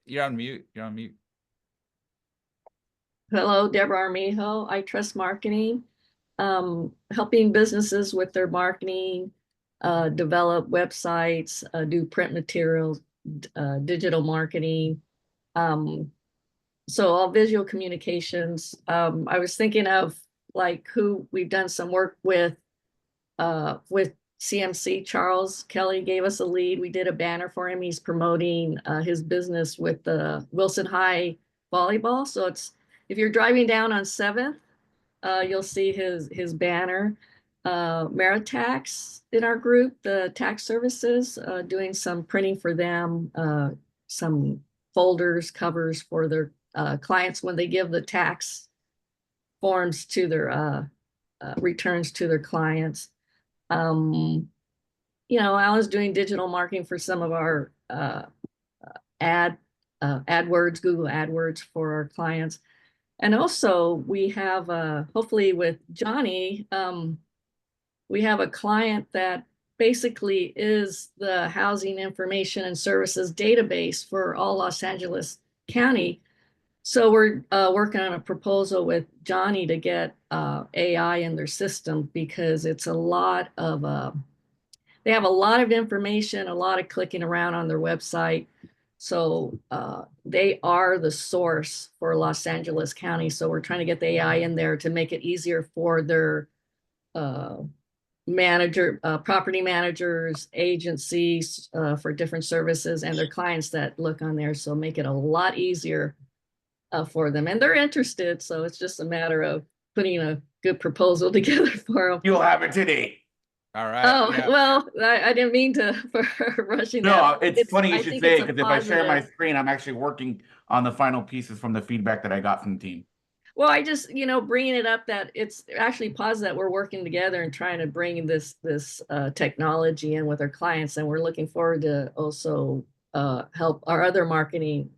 You're on mute. Hello, Deborah Armijo, iTrust Marketing, helping businesses with their marketing, develop websites, do print materials, digital marketing. So all visual communications. I was thinking of like who we've done some work with CMC. Charles Kelly gave us a lead. We did a banner for him. He's promoting his business with the Wilson High volleyball. So if you're driving down on 7th, you'll see his banner. Meritax in our group, the tax services, doing some printing for them, some folders, covers for their clients when they give the tax forms to their returns to their clients. Alan's doing digital marketing for some of our AdWords, Google AdWords for our clients. And also we have, hopefully with Johnny, we have a client that basically is the housing information and services database for all Los Angeles County. So we're working on a proposal with Johnny to get AI in their system, because it's a lot of, they have a lot of information, a lot of clicking around on their website. So they are the source for Los Angeles County. So we're trying to get the AI in there to make it easier for their property managers, agencies for different services, and their clients that look on there. So make it a lot easier for them. And they're interested. So it's just a matter of putting a good proposal together for them. You'll have it today. All right. Oh, yeah. well, I didn't mean to for rushing No, that. it's funny you should say, because if I share my positive. screen, I'm actually working on the final pieces from the feedback that I got from the team. Well, I just, bringing it up that it's actually positive that we're working together and trying to bring this technology in with our clients. And we're looking forward to also help our other marketing,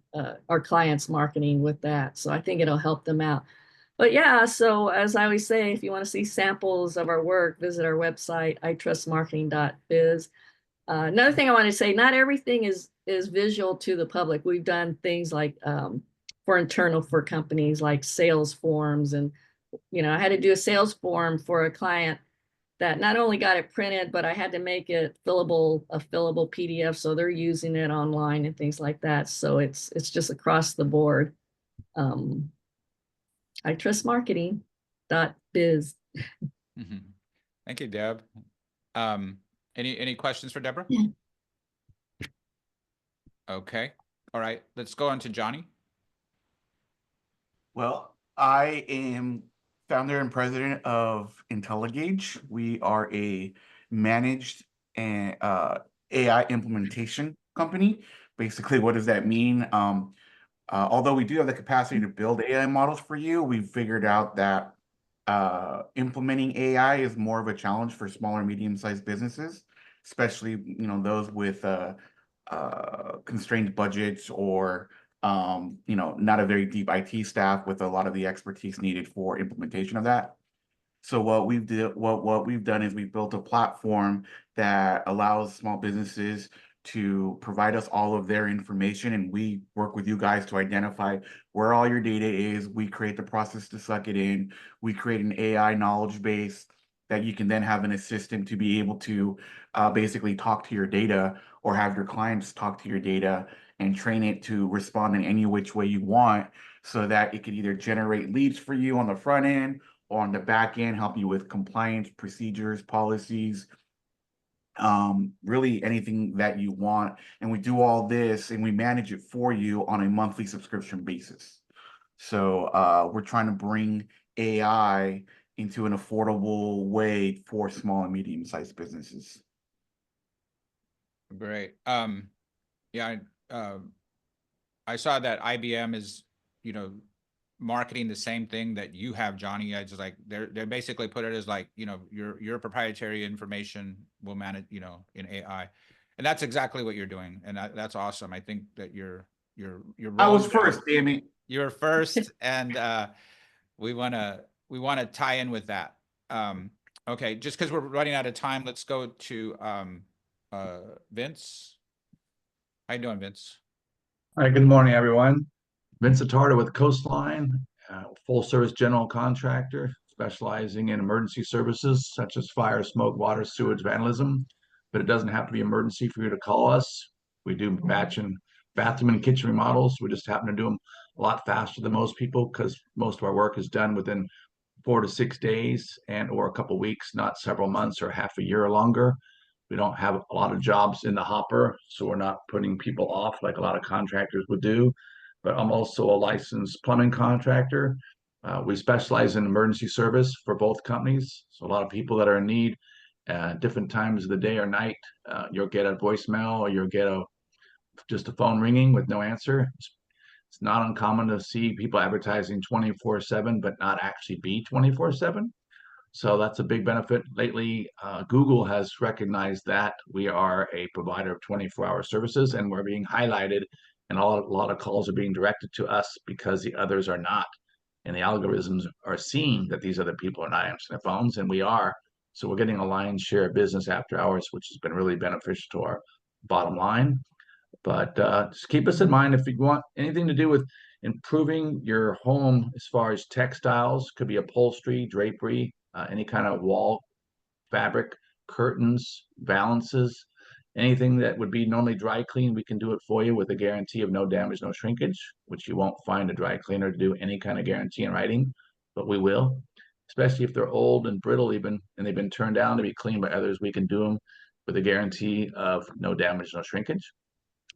our clients marketing with that. So I think it'll help them out. But yeah, so as I always say, if you want to see samples of our work, visit our website, itrustmarketing.biz. Another thing I want to say, not everything is visual to the public. We've done things like for companies like sales forms. And, I had to do a sales form for a client that not only got it printed, but I had to make it a fillable PDF. So they're using it online and things like that. So it's just across the board. itrustmarketing.biz. Mm-hmm. Thank you, Deb. Any questions for Deborah? Yeah. Okay. All right. Let's go on to Johnny. Well, I am founder and president of IntelliGauge. We are a managed and AI implementation company. Basically, what does that mean? Although we do have the capacity to build AI models for you, we've figured out that implementing AI is more of a challenge for smaller, medium-sized businesses, especially those with constrained budgets or not a very deep IT staff with a lot of the expertise needed for implementation of that. So what we've done is we've built a platform that allows small businesses to provide us all of their information, and we work with you guys to identify where all your data is. We create the process to suck it in. We create an AI knowledge base that you can then have an assistant to be able to basically talk to your data or have your clients talk to your data and train it to respond in any which way you want, so that it could either generate leads for you on the front end or on the back end, help you with compliance, procedures, policies, really anything that you want. And we do all this and we manage it for you on a monthly subscription basis. So we're trying to bring AI into an affordable way for small and medium-sized businesses. Great. Yeah, I saw that IBM is, marketing the same thing that you have, Johnny. I just like they basically put it as like, your proprietary information will manage, in AI, and that's exactly what you're doing, and that's awesome. I think that you're I was first, damn it. You're first, and we want to tie in with that. Okay, just because we're running out of time, let's go to Vince. How you doing, Vince? All right, good morning, everyone. Vince Attardo with Coastline, full-service general contractor specializing in emergency services such as fire, smoke, water, sewage, vandalism. But it doesn't have to be emergency for you to call us. We do bathroom and kitchen remodels. We just happen to do them a lot faster than most people because most of our work is done within 4 to 6 days and or a couple of weeks, not several months or half a year or longer. We don't have a lot of jobs in the hopper, so we're not putting people off like a lot of contractors would do. But I'm also a licensed plumbing contractor. We specialize in emergency service for both companies. So a lot of people that are in need different times of the day or night, you'll get a voicemail or you'll get just a phone ringing with no answer. It's not uncommon to see people advertising 24/7, but not actually be 24/7. So that's a big benefit. Lately, Google has recognized that we are a provider of 24-hour services, and we're being highlighted, and a lot of calls are being directed to us because the others are not. And the algorithms are seeing that these other people are not answering their phones, and we are. So we're getting a lion's share of business after hours, which has been really beneficial to our bottom line. But just keep us in mind if you want anything to do with improving your home as far as textiles, could be upholstery, drapery, any kind of wall fabric, curtains, valances, anything that would be normally dry clean, we can do it for you with a guarantee of no damage, no shrinkage, which you won't find a dry cleaner to do any kind of guarantee in writing, but we will. Especially if they're old and brittle even, and they've been turned down to be cleaned by others, we can do them with a guarantee of no damage, no shrinkage,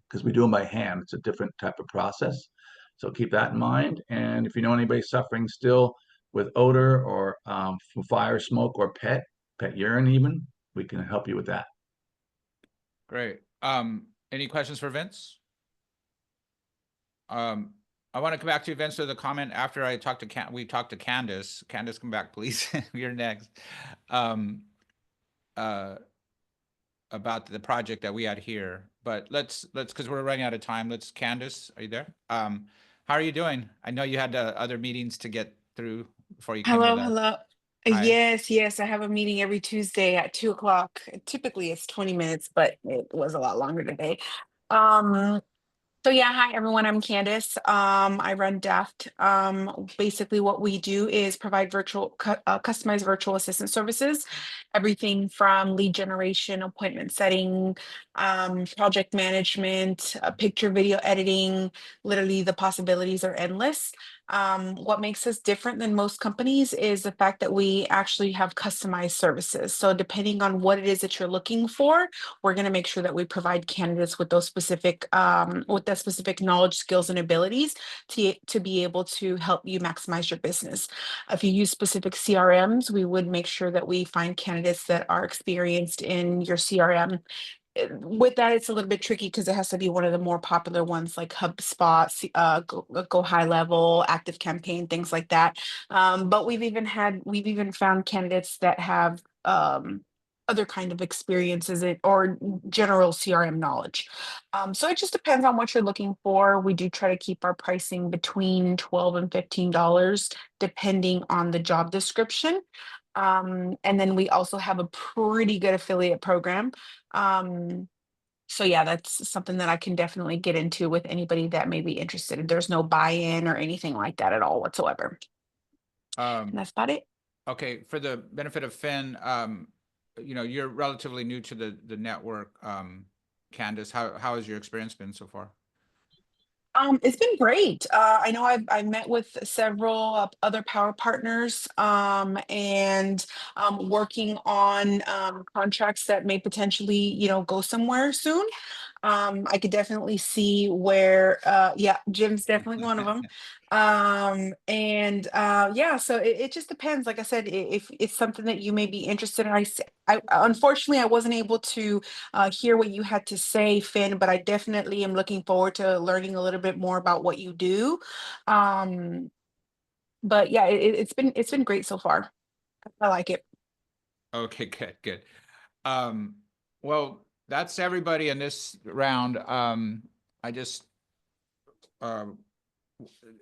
because we do them by hand. It's a different type of process. So keep that in mind. And if you know anybody suffering still with odor or from fire, smoke, or pet urine even, we can help you with that. Great. Any questions for Vince? I want to come back to you, Vince, with a comment after I talked to we talked to Candace. Candace, come back, please. You're next. About the project that we had here, but let's because we're running out of time. Candace, are you there? How are you doing? I know you had other meetings to get through before you came with us. Hello. Hi. Yes. I have a meeting every Tuesday at 2:00. Typically it's 20 minutes, but it was a lot longer today. So yeah, hi everyone, I'm Candace. I run Daft. Basically what we do is provide customized virtual assistant services, everything from lead generation, appointment setting, project management, picture video editing. Literally the possibilities are endless. What makes us different than most companies is the fact that we actually have customized services. So depending on what it is that you're looking for, we're going to make sure that we provide candidates with those specific, with that specific knowledge, skills, and abilities to be able to help you maximize your business. If you use specific CRMs, we would make sure that we find candidates that are experienced in your CRM. With that, it's a little bit tricky because it has to be one of the more popular ones like HubSpot, Go High Level, Active Campaign, things like that. But we've even found candidates that have other kind of experiences or general CRM knowledge. So it just depends on what you're looking for. We do try to keep our pricing between $12 and $15, depending on the job description. And then we also have a pretty good affiliate program. So yeah, that's something that I can definitely get into with anybody that may be interested. There's no buy-in or anything like that at all whatsoever. And that's about it. Okay, for the benefit of Finn, you're relatively new to the network. Candace, how has your experience been so far? It's been great. I know I've met with several other power partners and working on contracts that may potentially, go somewhere soon. I could definitely see where, yeah, Jim's definitely one of them. Yeah, so it just depends. Like I said, if it's something that you may be interested in, I unfortunately I wasn't able to hear what you had to say, Finn, but I definitely am looking forward to learning a little bit more about what you do. But yeah, it's been great so far. I like it. Okay, good. Well, that's everybody in this round. I just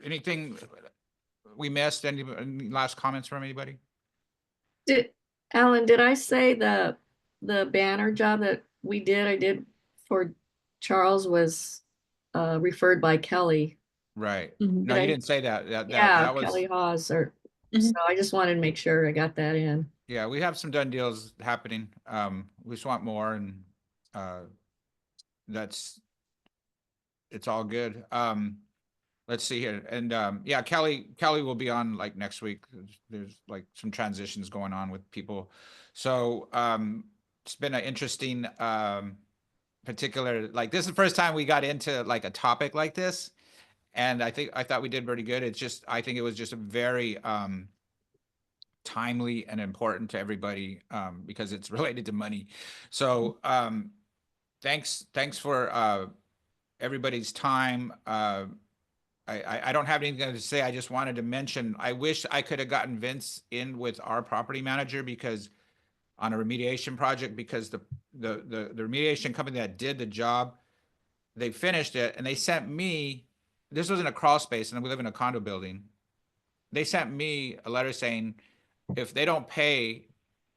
anything we missed? Any last comments from anybody? Alan, did I say the banner job that I did for Charles was referred by Kelly? Right. Mhm. No, Did you I- didn't say that. Yeah, That was Kelly Hawes or Mhm. so I just wanted to make sure I got that in. yeah. We have some done deals happening. We just want more, and it's all good. Let's see here, and yeah, Kelly will be on like next week. There's like some transitions going on with people, so it's been an interesting particular, like this is the first time we got into like a topic like this, and I thought we did pretty good. It's just I think it was just a very timely and important to everybody because it's related to money. So thanks for everybody's time. I don't have anything to say. I just wanted to mention, I wish I could have gotten Vince in with our property manager because on a remediation project, because the remediation company that did the job, they finished it and they sent me, this was in a crawl space and we live in a condo building. They sent me a letter saying, if they don't pay,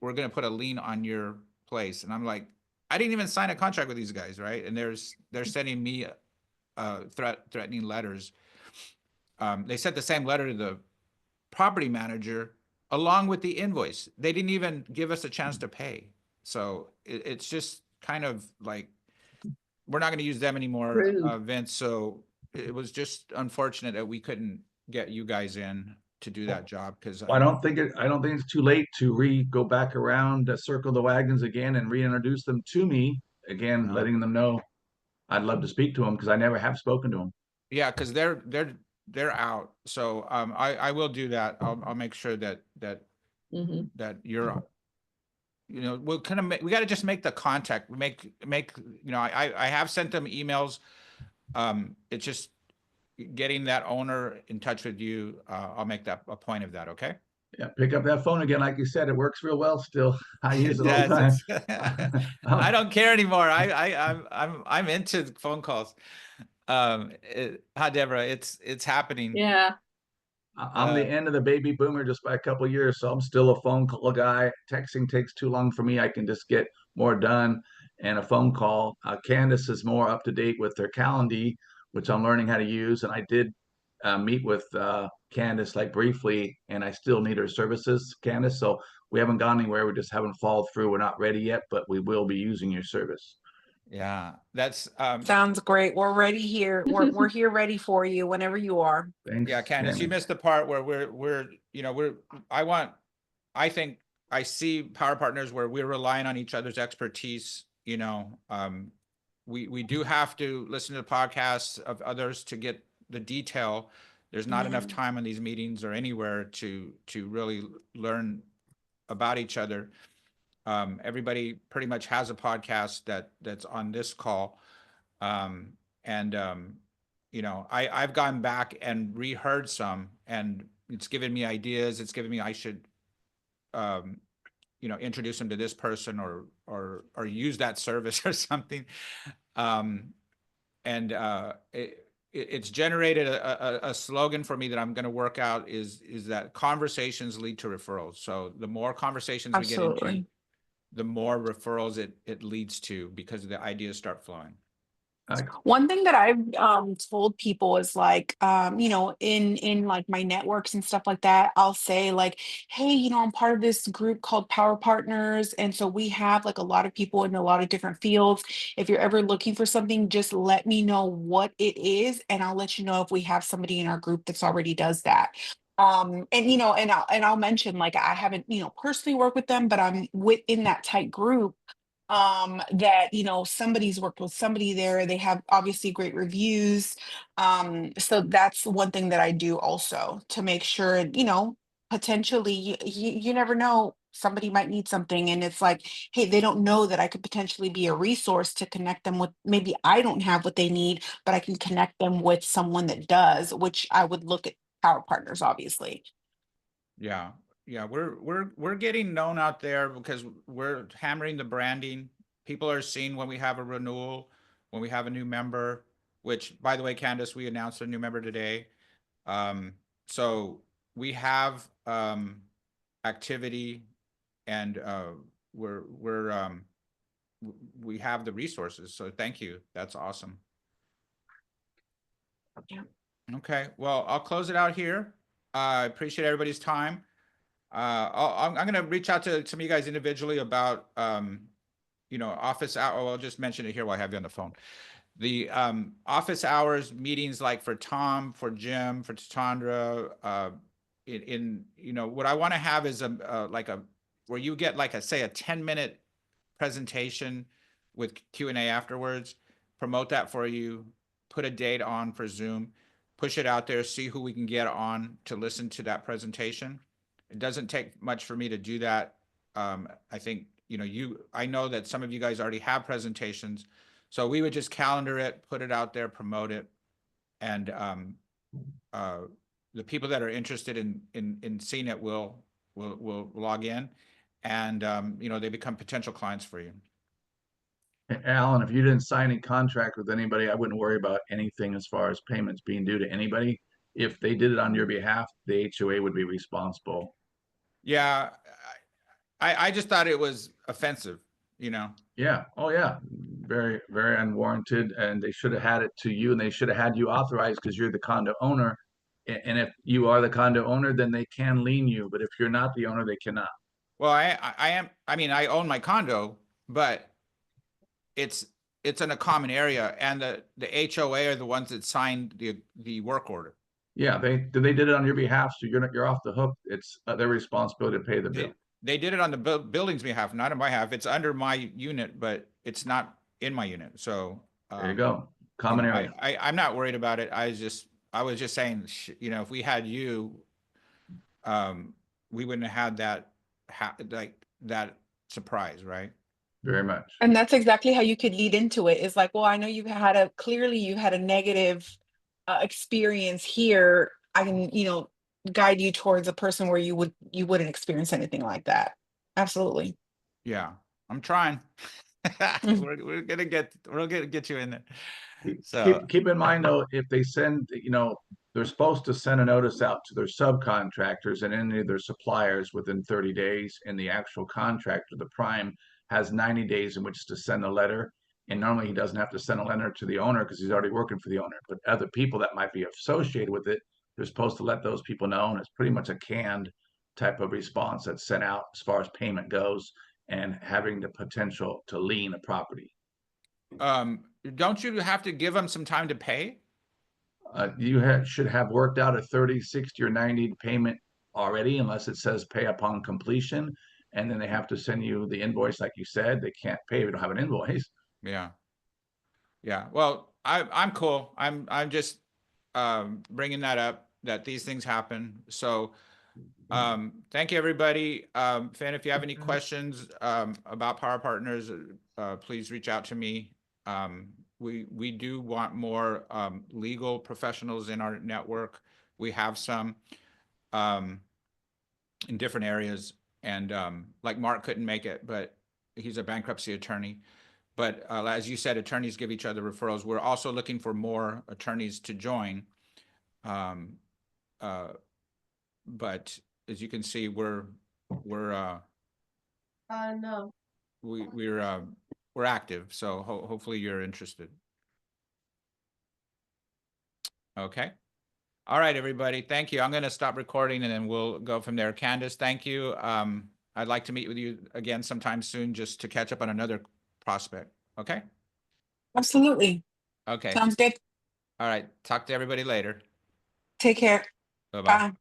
we're going to put a lien on your place. And I'm like, I didn't even sign a contract with these guys, right? And they're sending me threatening letters. They sent the same letter to the property manager along with the invoice. They didn't even give us a chance to pay. So it's just kind of like, we're not going to use them anymore, Rude. Vince. So it was just unfortunate that we couldn't get you guys in to do that job because I don't think it's too late to go back around, circle the wagons again and reintroduce them to me again, letting them know I'd love to speak to them because I never have spoken to them. yeah, because they're out. So I will do that. I'll make sure that Mhm. that you're, we'll kind of we got to just make the contact, make I have sent them emails. It's just getting that owner in touch with you. I'll make that a point of that. Okay. Yeah, pick up that phone again. Like you said, it works real well still. I use it all the Yes, time. I don't care anymore. I'm into phone calls. Hi Deborah, it's happening. Yeah. I'm the end of the baby boomer just by a couple years, so I'm still a phone call guy. Texting takes too long for me. I can just get more done and a phone call. Candace is more up to date with her Calendly, which I'm learning how to use. And I did meet with Candace like briefly, and I still need her services, Candace. So we haven't gone anywhere. We just haven't followed through. We're not ready yet, but we will be using your service. Yeah, that's Sounds great. We're ready here. We're here ready for you whenever you are. Thanks. yeah, Candace, you Tammy. missed the part where I think I see Power Partners where we're relying on each other's expertise. We do have to listen to the podcasts of others to get the detail. There's not enough time in these meetings or anywhere to really learn about each other. Everybody pretty much has a podcast that's on this call. I've gone back and reheard some, and it's given me ideas. It's given me, I should, introduce them to this person or use that service or something. It's generated a slogan for me that I'm going to work out is that conversations lead to referrals. So the more conversations we get into, Absolutely. the more referrals it leads to, because the ideas start flowing. One thing that I've told people is like, in like my networks and stuff like that, I'll say like, hey, I'm part of this group called Power Partners. And so we have like a lot of people in a lot of different fields. If you're ever looking for something, just let me know what it is, and I'll let you know if we have somebody in our group that's already does that. And I'll mention, like, I haven't, personally worked with them, but I'm within that tight group that somebody's worked with somebody there. They have obviously great reviews. So that's one thing that I do also to make sure, potentially you never know, somebody might need something, and it's like, hey, they don't know that I could potentially be a resource to connect them with. Maybe I don't have what they need, but I can connect them with someone that does, which I would look at Power Partners, obviously. Yeah. Yeah, we're getting known out there because we're hammering the branding. People are seeing when we have a renewal, when we have a new member, which, by the way, Candace, we announced a new member today. So we have activity, and we have the resources. So thank you. That's awesome. Yeah. Okay, well, I'll close it out here. I appreciate everybody's time. I'm going to reach out to some of you guys individually about, office hour. I'll just mention it here while I have you on the phone. The office hours meetings, like for Tom, for Jim, for Tatandra, what I want to have is where you get like say a 10-minute presentation with Q&A afterwards. Promote that for you. Put a date on for Zoom. Push it out there. See who we can get on to listen to that presentation. It doesn't take much for me to do that. I think, I know that some of you guys already have presentations, so we would just calendar it, put it out there, promote it. And the people that are interested in seeing it will log in, and they become potential clients for you. Alan, if you didn't sign any contract with anybody, I wouldn't worry about anything as far as payments being due to anybody. If they did it on your behalf, the HOA would be responsible. Yeah, I just thought it was offensive, Yeah. Oh, yeah. Very, very unwarranted. And they should have had it to you, and they should have had you authorized because you're the condo owner. And if you are the condo owner, then they can lien you. But if you're not the owner, they cannot. Well, I own my condo, but it's in a common area, and the HOA are the ones that signed the work order. Yeah, they did it on your behalf, so you're off the hook. It's their responsibility to pay the bill. They did it on the building's behalf, not on my behalf. It's under my unit, but it's not in my unit. So there you go. Common area. I'm not worried about it. I was just saying, if we had you, we wouldn't have had that surprise, right? Very much. And that's exactly how you could lead into it. Is like, well, I know you've had a negative experience here. I can, guide you towards a person where you wouldn't experience anything like that. Absolutely. Yeah, I'm trying. We're gonna get you in there. So keep in mind though, if they send, they're supposed to send a notice out to their subcontractors and any of their suppliers within 30 days, and the actual contractor, the prime, has 90 days in which to send a letter. And normally he doesn't have to send a letter to the owner because he's already working for the owner, but other people that might be associated with it, they're supposed to let those people know. And it's pretty much a canned type of response that's sent out as far as payment goes and having the potential to lien a property. don't you have to give them some time to pay? Should have worked out a 30, 60, or 90 payment already, unless it says pay upon completion. And then they have to send you the invoice, like you said. They can't pay if you don't have an invoice. Yeah. Yeah. Well, I'm cool. I'm just bringing that up, that these things happen. So thank you, everybody. Finn, if you have any questions about Power Partners, please reach out to me. We do want more legal professionals in our network. We have some in different areas, and like Mark couldn't make it, but he's a bankruptcy attorney. But as you said, attorneys give each other referrals. We're also looking for more attorneys to join. But as you can see, we're active. So hopefully you're interested. Okay. All right, everybody. Thank you. I'm going to stop recording and then we'll go from there. Candace, thank you. I'd like to meet with you again sometime soon just to catch up on another prospect. Okay. Absolutely. Okay. Sounds good. All right. Talk to everybody later. Take care. Bye-bye.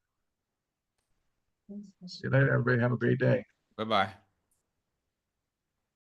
Bye. See you later, everybody. Have a great day. Bye-bye.